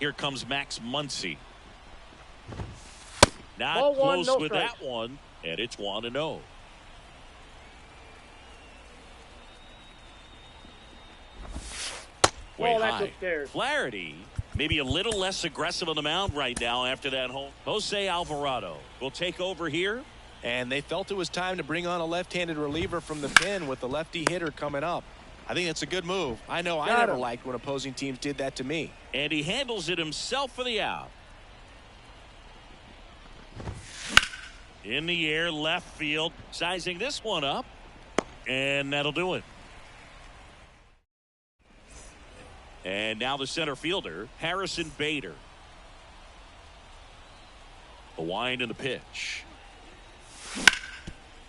A: Here comes Max Muncy. Not
D: Ball 1,
A: close
D: no
A: with
D: strikes.
A: that one. And it's 1-0. Way
D: That's
A: high.
D: upstairs.
A: Flaherty maybe a little less aggressive on the mound right now after that home. Jose Alvarado will take over here.
C: And they felt it was time to bring on a left-handed reliever from the pen with the lefty hitter coming up. I think it's a good move. I know I
D: Got
C: never
D: him.
C: liked when opposing teams did that to me.
A: And he handles it himself for the out. In the air, left field, sizing this one up. And that'll do it. And now the center fielder, Harrison Bader. The wind and the pitch.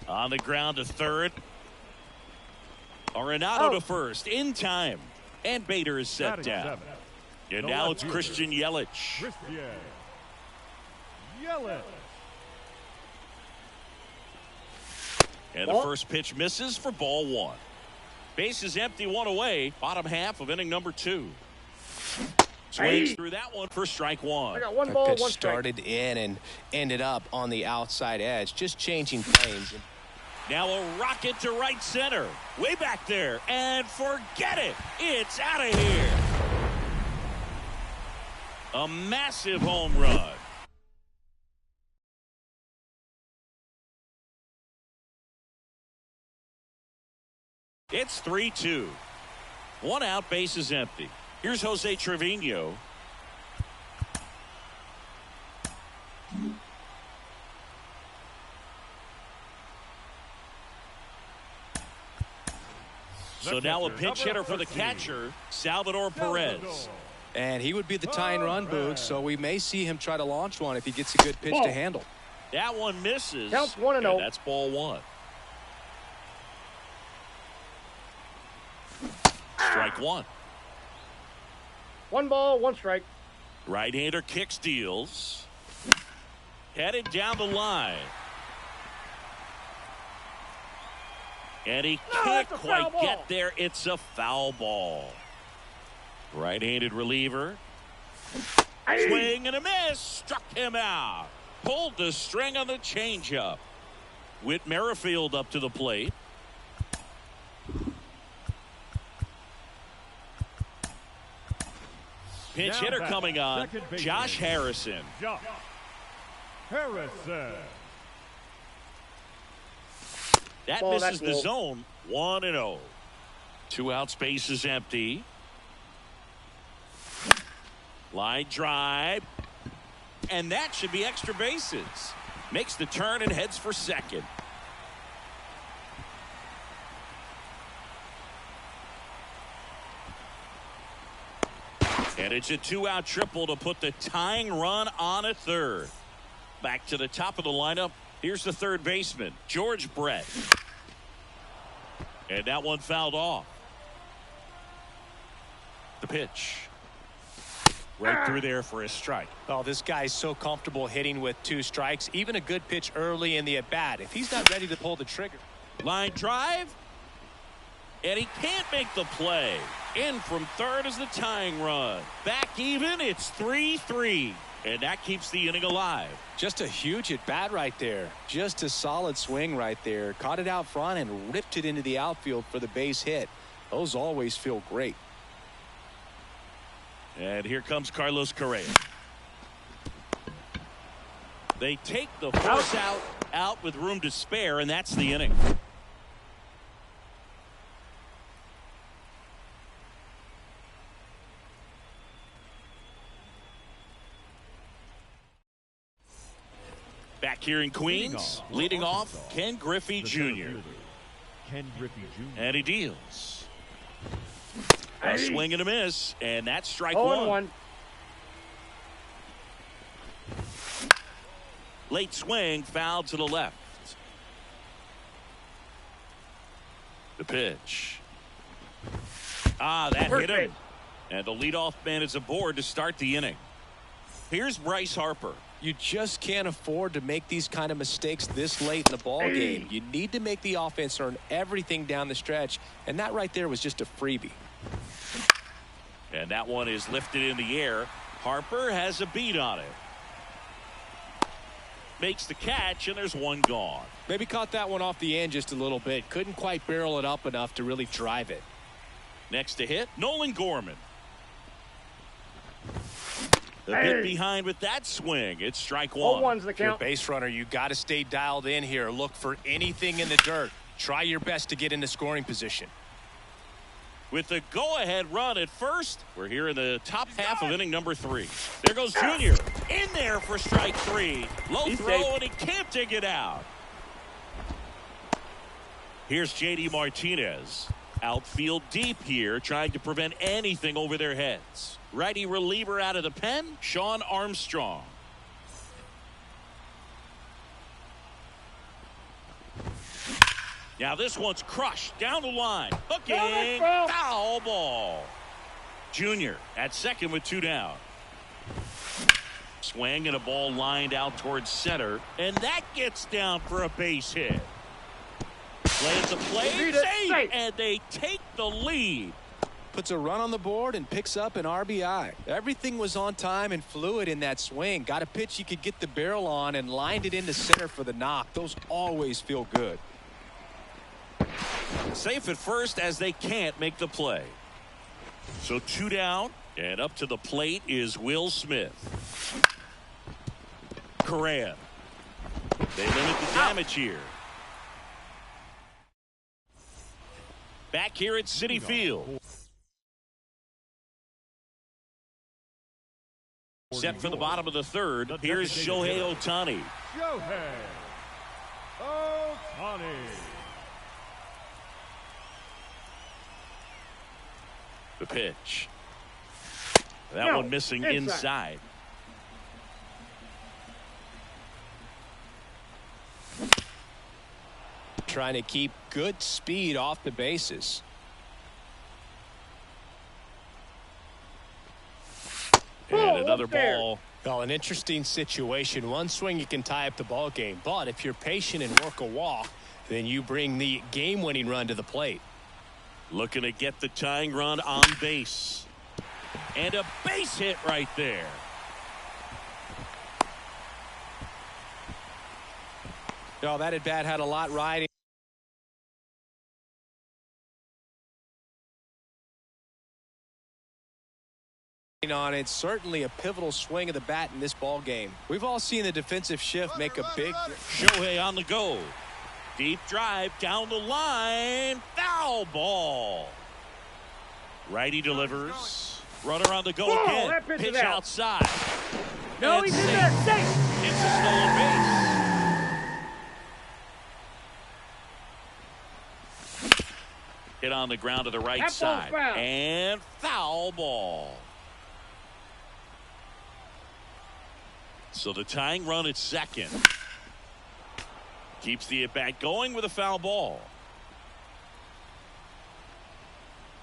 A: On the ground to third. Arenado to first in time. And Bader is set
B: Batting
A: down.
B: 7.
A: And
B: The
A: now
B: left
A: it's
B: fielder,
A: Christian Yelich.
B: Christian Yelich.
A: And the first pitch misses for ball 1. Base is empty, 1 away. Bottom half of inning number 2. Swings through that one for strike 1.
D: I got 1
C: That
D: ball,
C: pitch
D: 1 strike.
C: started in and ended up on the outside edge, just changing planes.
A: Now a rocket to right center. Way back there. And forget it. It's out of here. A massive home run. It's 3-2. 1 out, base is empty. Here's Jose Trevino. So now a pinch hitter for the catcher, Salvador Perez.
C: And he would be the tying run, Boog, so we may see him try to launch one if he gets a good pitch to handle.
A: That one misses.
D: Counts 1-0.
A: That's ball one. Strike one.
D: 1 ball, 1 strike.
A: Right-hander kick steals. Headed down the line. And he can't quite get there. It's a foul ball. Right-handed reliever. Swing and a miss. Struck him out. Pulled the string on the changeup. Whit Merrifield up to the plate. Pinch hitter coming on, Josh Harrison.
B: Josh Harrison.
A: That misses the zone. 1-0. 2 outs, base is empty. Line drive. And that should be extra bases. Makes the turn and heads for second. And it's a 2-out triple to put the tying run on at third. Back to the top of the lineup. Here's the third baseman, George Brett. And that one fouled off. The pitch. Right through there for a strike.
C: Oh, this guy's so comfortable hitting with 2 strikes. Even a good pitch early in the at-bat. If he's not ready to pull the trigger.
A: Line drive. And he can't make the play. In from third is the tying run. Back even, it's 3-3. And that keeps the inning alive.
C: Just a huge at-bat right there. Just a solid swing right there. Caught it out front and ripped it into the outfield for the base hit. Those always feel great.
A: And here comes Carlos Correa. They take the first out with room to spare, and that's the inning. Back here in Queens, leading off, Ken Griffey Jr.
B: Ken Griffey Jr.
A: And he deals. A swing and a miss, and that's strike
D: 0-1.
A: Late swing, foul to the left. The pitch. That hit him. And the leadoff man is aboard to start the inning. Here's Bryce Harper.
C: You just can't afford to make these kind of mistakes this late in the ball game. You need to make the offense earn everything down the stretch, and that right there was just a freebie.
A: And that one is lifted in the air. Harper has a beat on it. Makes the catch, and there's one gone.
C: Maybe caught that one off the end just a little bit. Couldn't quite barrel it up enough to really drive it.
A: Next to hit, Nolan Gorman. A bit behind with that swing. It's strike 1.
D: 0-1's the
C: If you're a
D: count.
C: base runner, you got to stay dialed in here. Look for anything in the dirt. Try your best to get into scoring position.
A: With the go-ahead run at first, we're here in the top half of inning number 3. There goes Junior. In there for strike 3. Low throw, and he can't dig it out. Here's J.D. Martinez. Outfield deep here, trying to prevent anything over their heads. Righty reliever out of the pen, Sean Armstrong. Now this one's crushed down the line. Hooking, foul ball. Junior at second with 2 down. Swing and a ball lined out towards center, and that gets down for a base hit. Plays the play, safe, and they take the lead.
C: Puts a run on the board and picks up an RBI. Everything was on time and fluid in that swing. Got a pitch you could get the barrel on and lined it into center for the knock. Those always feel good.
A: Safe at first as they can't make the play. So 2 down, and up to the plate is Will Smith. Correa. They limit the damage here. Back here at Citi Field. Set for the bottom of the third. Here's Shohei Ohtani.
B: Shohei Ohtani.
A: The pitch. That
D: No,
A: one missing inside.
C: Trying to keep good speed off the bases.
A: And another ball.
C: Well, an interesting situation. One swing you can tie up the ball game, but if you're patient and work a walk, then you bring the game-winning run to the plate.
A: Looking to get the tying run on base. And a base hit right there.
C: Oh, that at bat had a lot riding on it. Certainly a pivotal swing of the bat in this ball game. We've all seen the defensive shift make a big.
A: Shohei on the go. Deep drive down the line. Foul ball. Righty delivers. Runner on the go again.
D: That pitch
A: Pitch
D: is out.
A: outside.
D: No,
A: And
D: he's in
A: safe.
D: there. Safe.
A: It's a stolen base. Hit on the ground to the right
D: That ball's
A: side.
D: foul.
A: And foul ball. So the tying run at second. Keeps the at-bat going with a foul ball.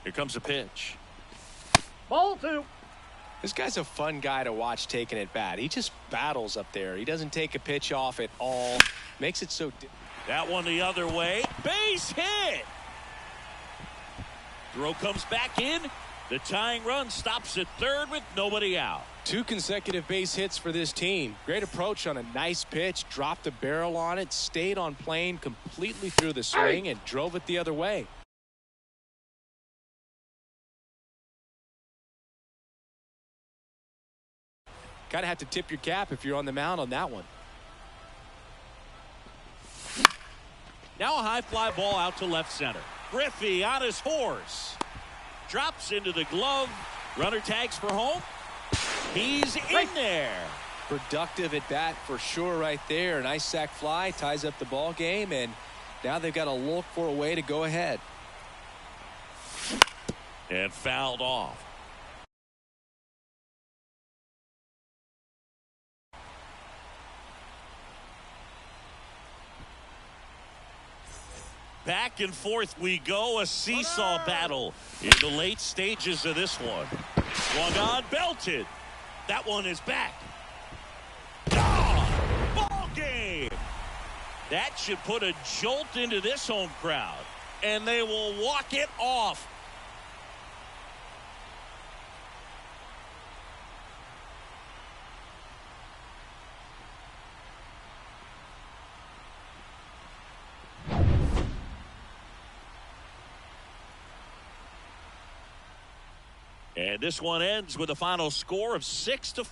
A: Here comes a pitch.
D: Ball 2.
C: This guy's a fun guy to watch taking at bat. He just battles up there. He doesn't take a pitch off at all. Makes it so.
A: That one the other way. Base hit. Throw comes back in. The tying run stops at third with nobody out.
C: 2 consecutive base hits for this team. Great approach on a nice pitch. Dropped the barrel on it. Stayed on plane completely through the swing and drove it the other way. Kind of have to tip your cap if you're on the mound on that one.
A: Now a high fly ball out to left center. Griffey on his horse. Drops into the glove. Runner tags for home. He's in there.
C: Productive at bat for sure right there. Nice sac fly. Ties up the ball game. And now they've got to look for a way to go ahead.
A: And fouled off. Back and forth we go. A seesaw battle in the late stages of this one. Swung on, belted. That one is back. Ball game. That should put a jolt into this home crowd. And they will walk it off. And this one ends with a final score of 6-4.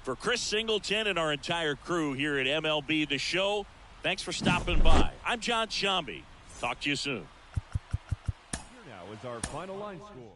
A: For Chris Singleton and our entire crew here at MLB The Show, thanks for stopping by. I'm John Sciambi. Talk to you soon.
B: Here now is our final line score.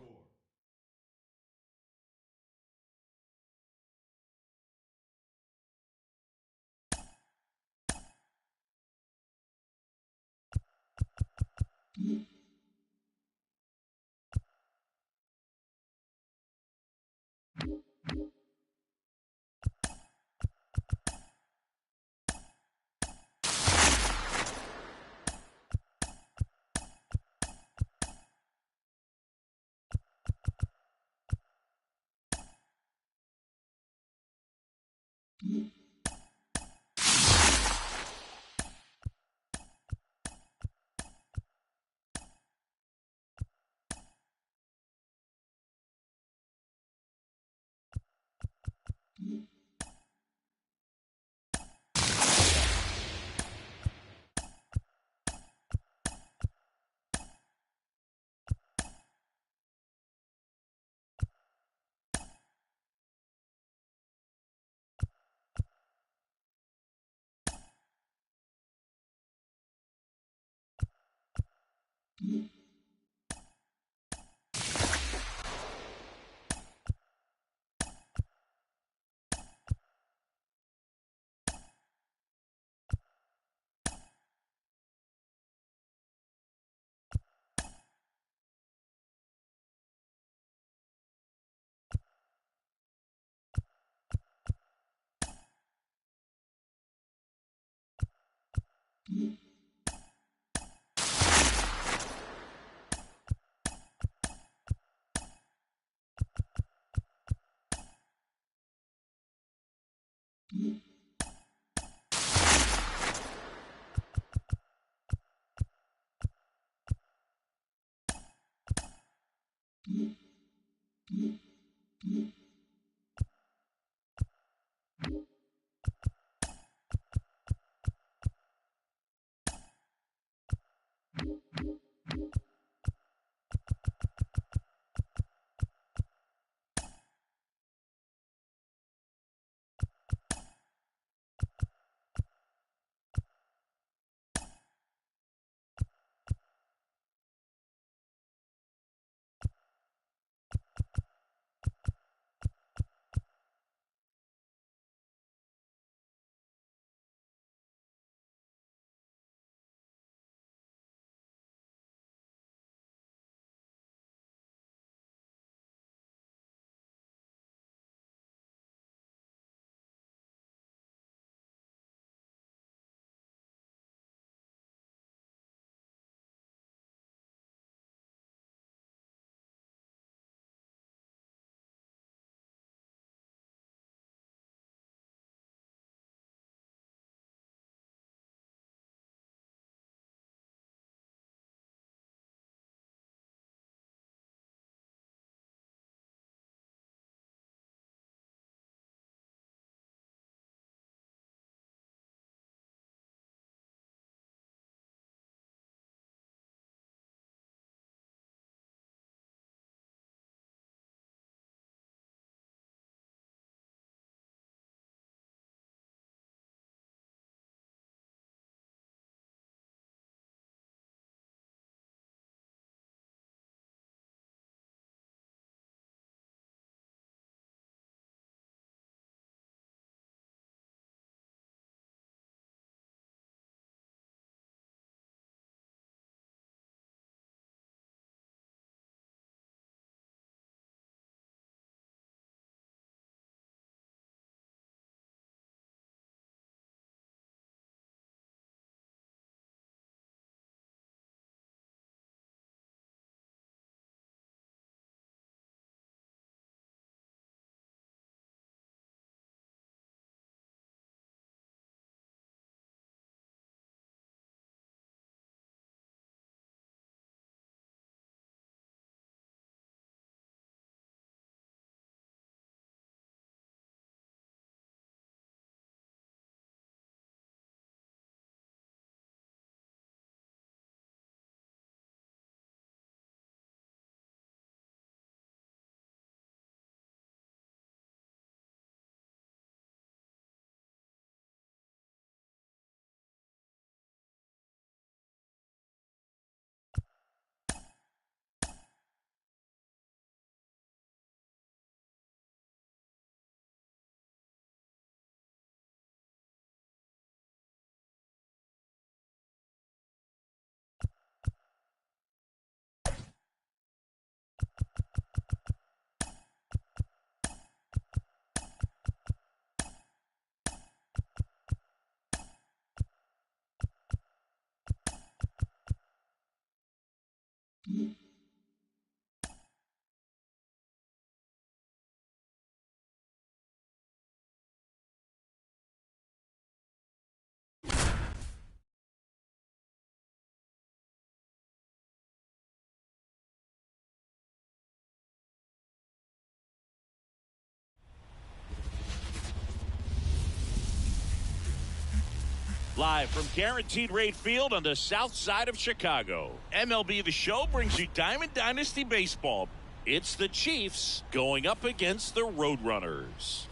A: Live from Guaranteed Rate Field on the south side of Chicago, MLB The Show brings you Diamond Dynasty Baseball. It's the Chiefs going up against the Roadrunners.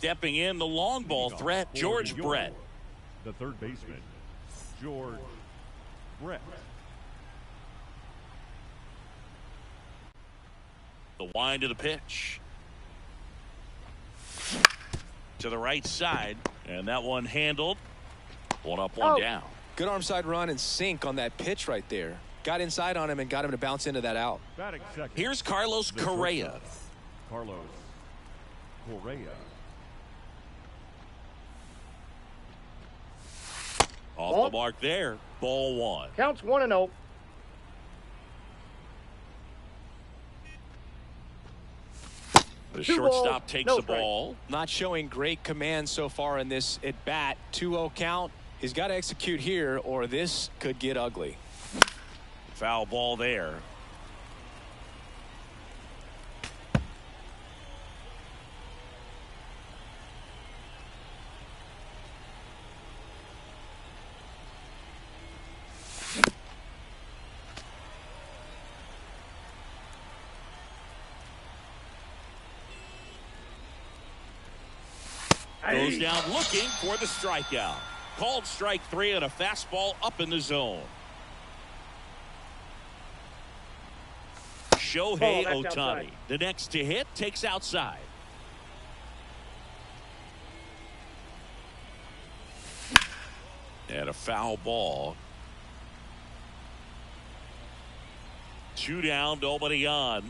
A: Stepping in, the long ball threat, George Brett.
B: The third baseman, George Brett.
A: The wind of the pitch. to the right side, and that one handled. One up, one down.
C: Good arm side run and sink on that pitch right there. Got inside on him and got him to bounce into that out.
B: Batting second.
A: Here's Carlos Correa.
B: Carlos Correa.
A: Off the mark there. Ball one.
D: Counts 1-0.
A: The
D: Two
A: shortstop
D: balls,
A: takes
D: no
A: the
D: strike.
A: ball.
C: Not showing great command so far in this at bat. 2-0 count. He's got to execute here or this could get ugly.
A: Foul ball there. Goes down looking for the strikeout. Called strike three and a fastball up in the zone. Shohei
D: Ball, that's
A: Ohtani,
D: outside.
A: the next to hit, takes outside. And a foul ball. 2 down, nobody on.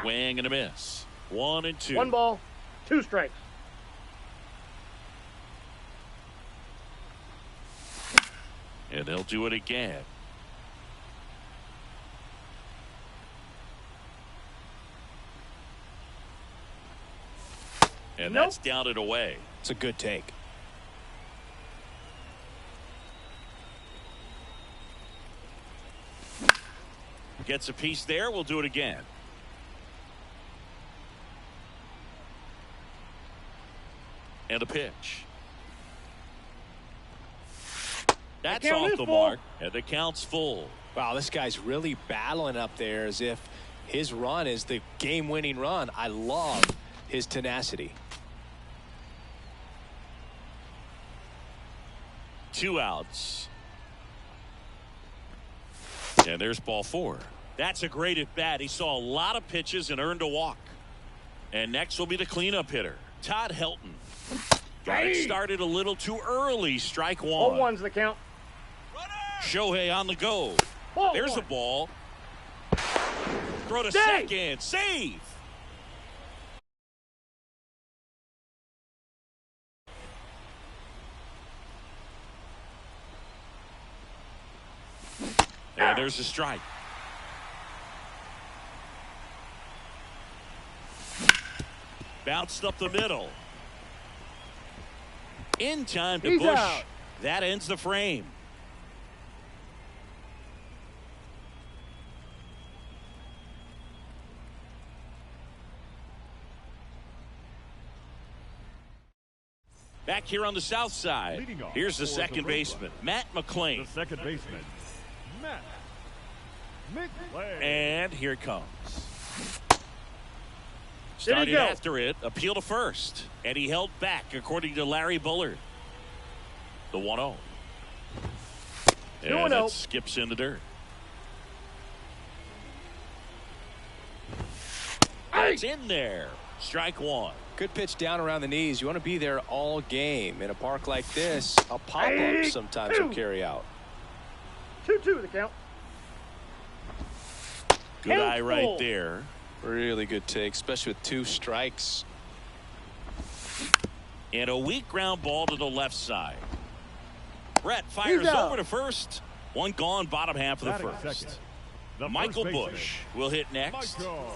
A: Swing and a miss. 1-2.
D: 1 ball, 2 strikes.
A: And they'll do it again. And
D: Nope.
A: that's down and away.
C: It's a good take.
A: Gets a piece there. We'll do it again. And a pitch. That's
D: count
A: off
D: is
A: the
D: full.
A: mark. And the count's full.
C: Wow, this guy's really battling up there as if his run is the game-winning run. I love his tenacity.
A: 2 outs. And there's ball 4. That's a great at bat. He saw a lot of pitches and earned a walk. And next will be the cleanup hitter, Todd Helton. Got it started a little too early. Strike 1.
D: 0-1's the count.
A: Shohei on the go.
D: Ball
A: There's
D: one.
A: a ball. Throw to
D: Save.
A: second. Save. And there's a strike. Bounced up the middle. In time to
D: He's
A: Bush.
D: out.
A: That ends the frame. Back here on the south side.
B: Leading off
A: Here's the
B: for the
A: second
B: Roadrunner.
A: baseman, Matt McClain.
B: The second baseman, Matt McClain.
A: And here it comes.
D: Did he
A: Started
D: go?
A: after it, appeal to first, and he held back according to Larry Bullard. The 1-0. And
D: 2-0.
A: that skips in the dirt. It's in there. Strike 1.
C: Good pitch down around the knees. You want to be there all game. In a park like this, a pop-up
D: Hey,
C: sometimes will carry out.
D: 2-2 the count.
A: Good eye
D: Handful.
A: right there.
C: Really good take, especially with 2 strikes.
A: And a weak ground ball to the left side. Brett fires
D: He's out.
A: over to first. One gone, bottom half of the
B: Batting
A: first.
B: second, the
A: Michael
B: first baseman,
A: Bush will hit next.
B: Michael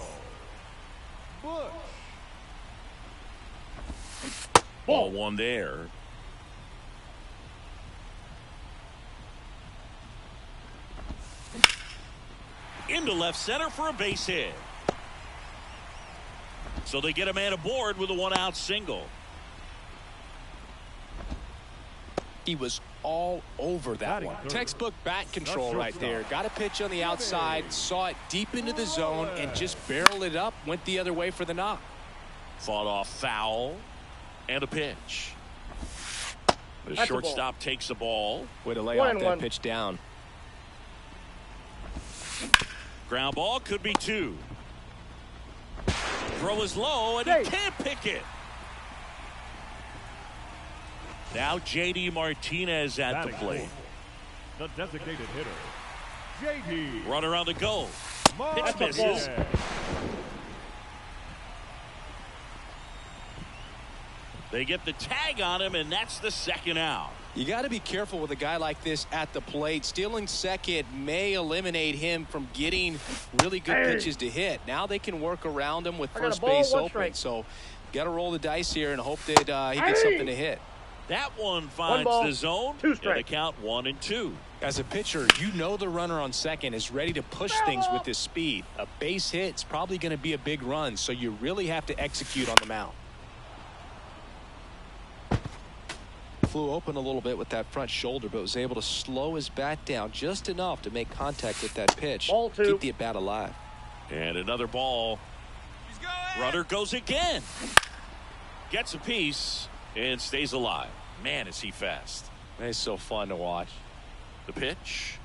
B: Bush.
A: Ball 1 there. Into left center for a base hit. So they get a man aboard with a 1-out single.
C: He was all over that
B: Batting
C: one.
B: third.
C: Textbook bat control
B: That's
C: right there.
B: shortstop.
C: Got a pitch on the outside, saw it deep into the zone, and just barreled it up, went the other way for the knock.
A: Fought off foul. And a pitch. The
D: That's a
A: shortstop takes the ball.
C: Way to lay
D: 1-1.
C: off that pitch down.
A: Ground ball could be 2. Throw is low, and he can't pick it. Now J.D. Martinez at the plate.
B: The designated hitter, J.D.
A: Runner on the go. Pitch
B: Martinez.
A: misses. They get the tag on him, and that's the second out.
C: You got to be careful with a guy like this at the plate. Stealing second may eliminate him from getting really good pitches to hit. Now they can work around him with first base open. So got to roll the dice here and hope that he gets something to hit.
A: That one finds the zone.
D: Two
A: and the count 1-2.
C: As a pitcher, you know the runner on second is ready to push things with his speed. A base hit is probably going to be a big run, so you really have to execute on the mound. Flew open a little bit with that front shoulder, but was able to slow his bat down just enough to make contact with that pitch.
D: Ball two.
C: Keep the at bat alive.
A: And another ball. Runner goes again. Gets a piece and stays alive. Man, is he fast.
C: It's so fun to watch.
A: The pitch.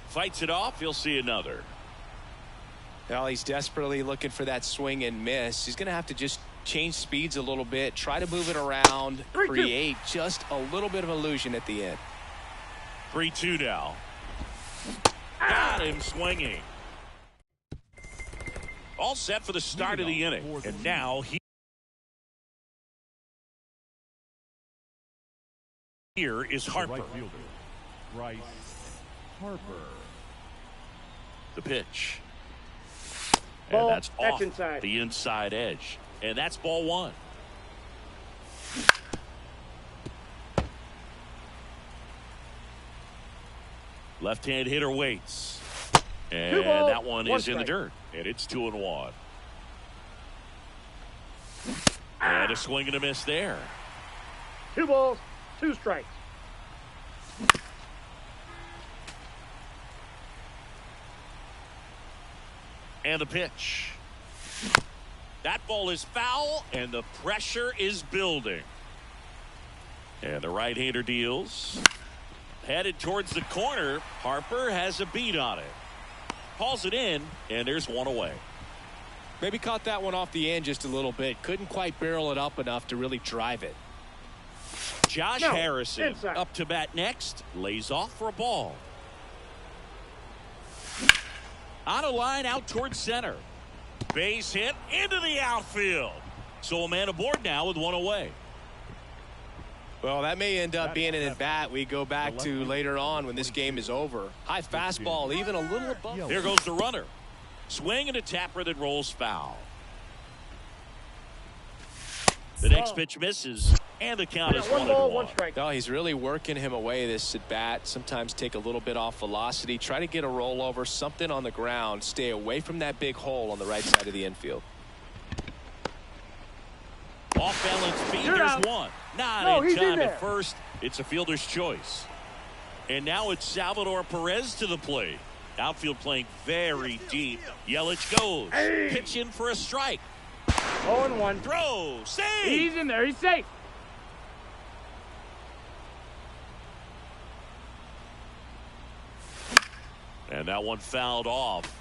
A: Fights it off. He'll see another.
C: Well, he's desperately looking for that swing and miss. He's going to have to just change speeds a little bit, try to move it around, create just a little bit of illusion at the end.
A: 3-2 now. Got him swinging. All set for the start of the inning. And now here is Harper.
B: Right fielder, Bryce Harper.
A: The pitch.
D: Ball,
A: And that's off
D: inside.
A: the inside edge. And that's ball one. Left-hand hitter waits. And that one is in the dirt. And it's 2-1. And a swing and a miss there.
D: 2 balls, 2 strikes.
A: And the pitch. That ball is foul, and the pressure is building. And the right-hander deals. Headed towards the corner. Harper has a beat on it. Hauls it in, and there's one away.
C: Maybe caught that one off the end just a little bit. Couldn't quite barrel it up enough to really drive it.
A: Josh Harrison up to bat next. Lays off for a ball. On a line out towards center. Base hit into the outfield. So a man aboard now with one away.
C: Well, that may end up being an at-bat we go back to later on when this game is over. High fastball, even a little above.
A: Here goes the runner. Swing and a tapper that rolls foul. The next pitch misses, and the count is
D: 1 ball, 1
A: 1-1.
D: strike.
C: No, he's really working him away this at bat. Sometimes take a little bit off velocity, try to get a rollover, something on the ground, stay away from that big hole on the right side of the infield.
A: Off balance feed, there's one. Not in time at first. It's a fielder's choice. And now it's Salvador Perez to the plate. Outfield playing very deep. Yelich goes. Pitch in for a strike.
D: 0-1.
A: Throw. Save.
D: He's in there. He's safe.
A: And that one fouled off.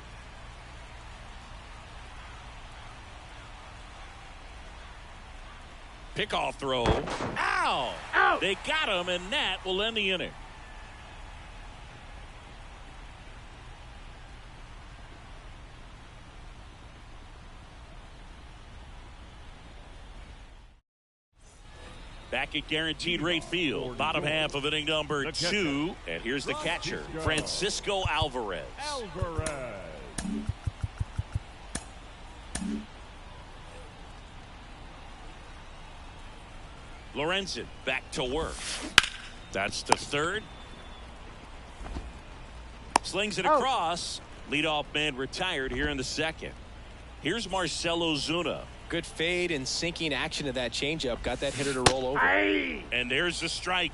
A: Pickoff throw. Ow!
D: Out.
A: They got him, and that will end the inning. Back at Guaranteed Rate Field, bottom half of inning number 2. And here's the catcher, Francisco Alvarez. Lorenzen back to work. That's to third. Slings it across. Leadoff man retired here in the second. Here's Marcell Ozuna.
C: Good fade and sinking action of that changeup. Got that hitter to roll over.
A: And there's the strike.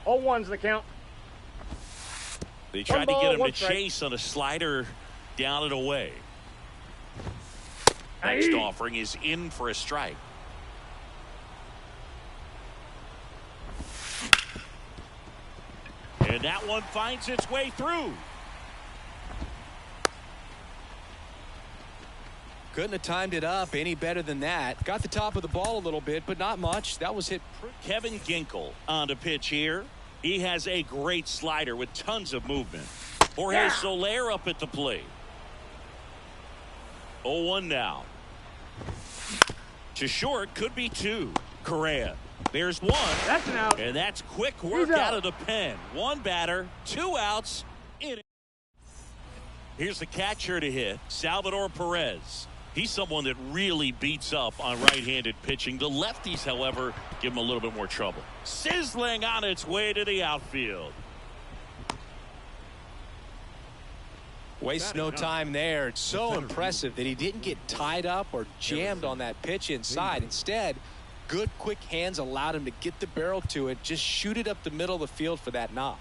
D: 0-1's the count.
A: They tried to get him to chase on a slider down and away. Next offering is in for a strike. And that one finds its way through.
C: Couldn't have timed it up any better than that. Got the top of the ball a little bit, but not much. That was hit.
A: Kevin Ginkel on the pitch here. He has a great slider with tons of movement. Jorge Soler up at the plate. 0-1 now. To short, could be two. Correa. There's one.
D: That's an out.
A: And that's quick work out of the pen. One batter, 2 outs. In. Here's the catcher to hit, Salvador Perez. He's someone that really beats up on right-handed pitching. The lefties, however, give him a little bit more trouble. Sizzling on its way to the outfield.
C: Wastes no time there. It's so impressive that he didn't get tied up or jammed on that pitch inside. Instead, good quick hands allowed him to get the barrel to it, just shoot it up the middle of the field for that knock.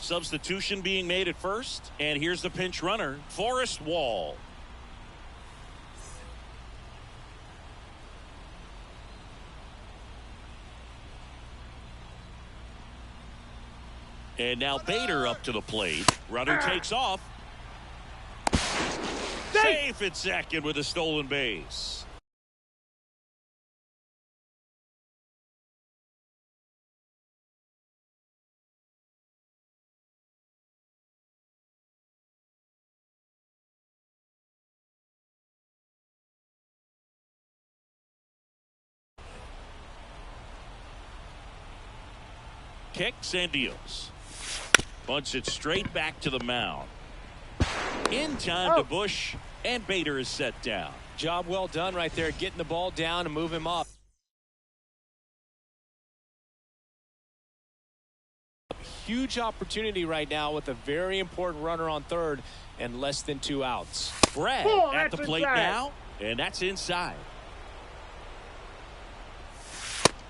A: Substitution being made at first, and here's the pinch runner, Forrest Wall. And now Bader up to the plate. Runner takes off. Safe at second with a stolen base. Kicks and deals. Bunts it straight back to the mound. In time to Bush, and Bader is set down.
C: Job well done right there, getting the ball down and move him up. Huge opportunity right now with a very important runner on third and less than 2 outs.
A: Brad at the plate now, and that's inside.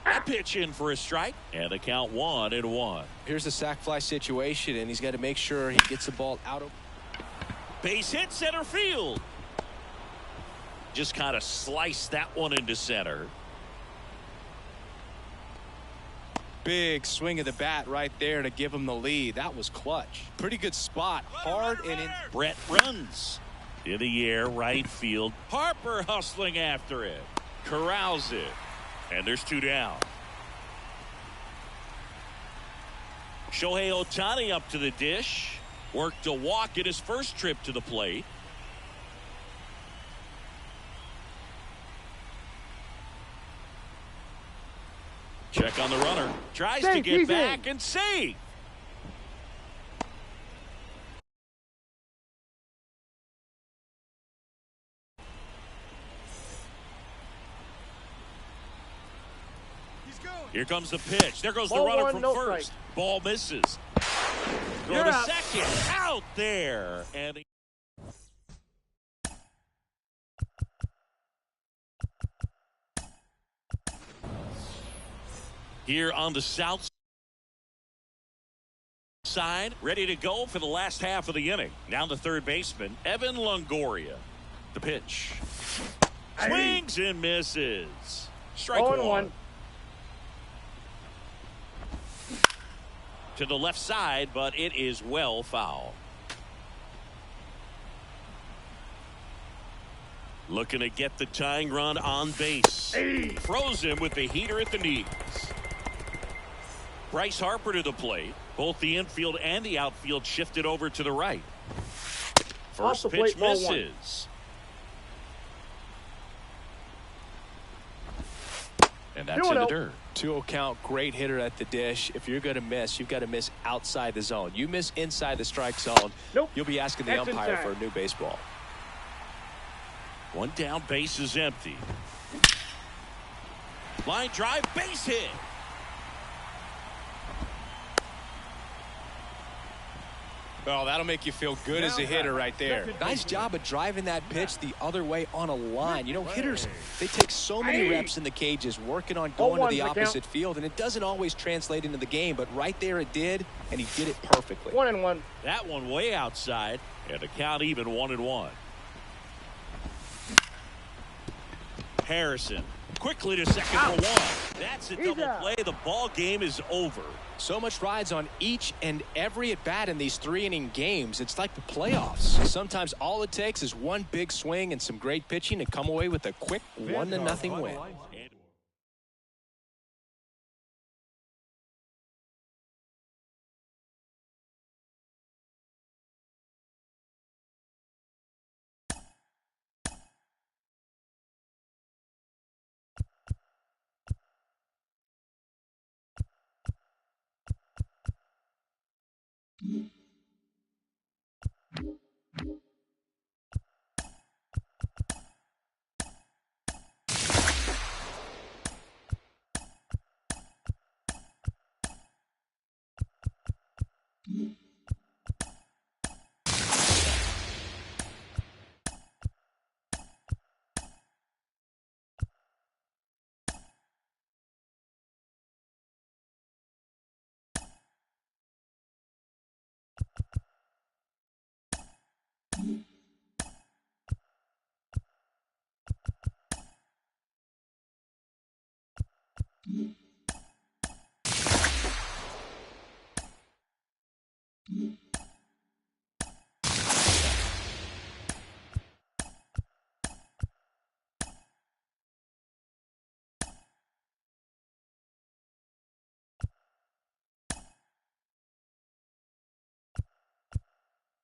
A: That pitch in for a strike, and the count 1-1.
C: Here's the sac fly situation, and he's got to make sure he gets the ball out of.
A: Base hit center field. Just kind of sliced that one into center.
C: Big swing of the bat right there to give him the lead. That was clutch. Pretty good spot. Hard and in.
A: Brett runs in the air, right field. Harper hustling after it. Corrals it. And there's 2 down. Shohei Ohtani up to the dish. Worked a walk at his first trip to the plate. Check on the runner. Tries to get back and save. Here comes the pitch. There goes the runner from first. Ball misses. Go to second. Out there. And here on the south side, ready to go for the last half of the inning. Now the third baseman, Evan Longoria. The pitch. Swings and misses. Strike 1. To the left side, but it is well foul. Looking to get the tying run on base. Froze him with the heater at the knees. Bryce Harper to the plate. Both the infield and the outfield shifted over to the right. First pitch misses. And that's in the dirt.
C: 2-0 count, great hitter at the dish. If you're going to miss, you've got to miss outside the zone. You miss inside the strike zone, you'll be asking the umpire for a new baseball.
A: 1 down, base is empty. Line drive, base hit.
C: Oh, that'll make you feel good as a hitter right there. Nice job of driving that pitch the other way on a line. You know, hitters, they take so many reps in the cages working on going to the opposite field, and it doesn't always translate into the game, but right there it did, and he did it perfectly.
D: 1-1.
A: That one way outside, and the count even 1-1. Harrison Quickly to second for one. That's a double
D: out.
A: play. The ball game is over.
C: So much rides on each and every at-bat in these 3-inning games. It's like the playoffs. Sometimes all it takes is one big swing and some great pitching to come away with a quick 1-0 win.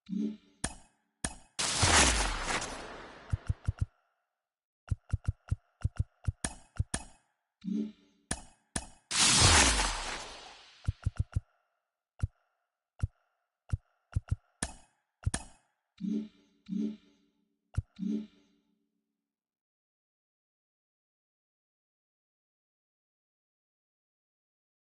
E: Mm-hmm.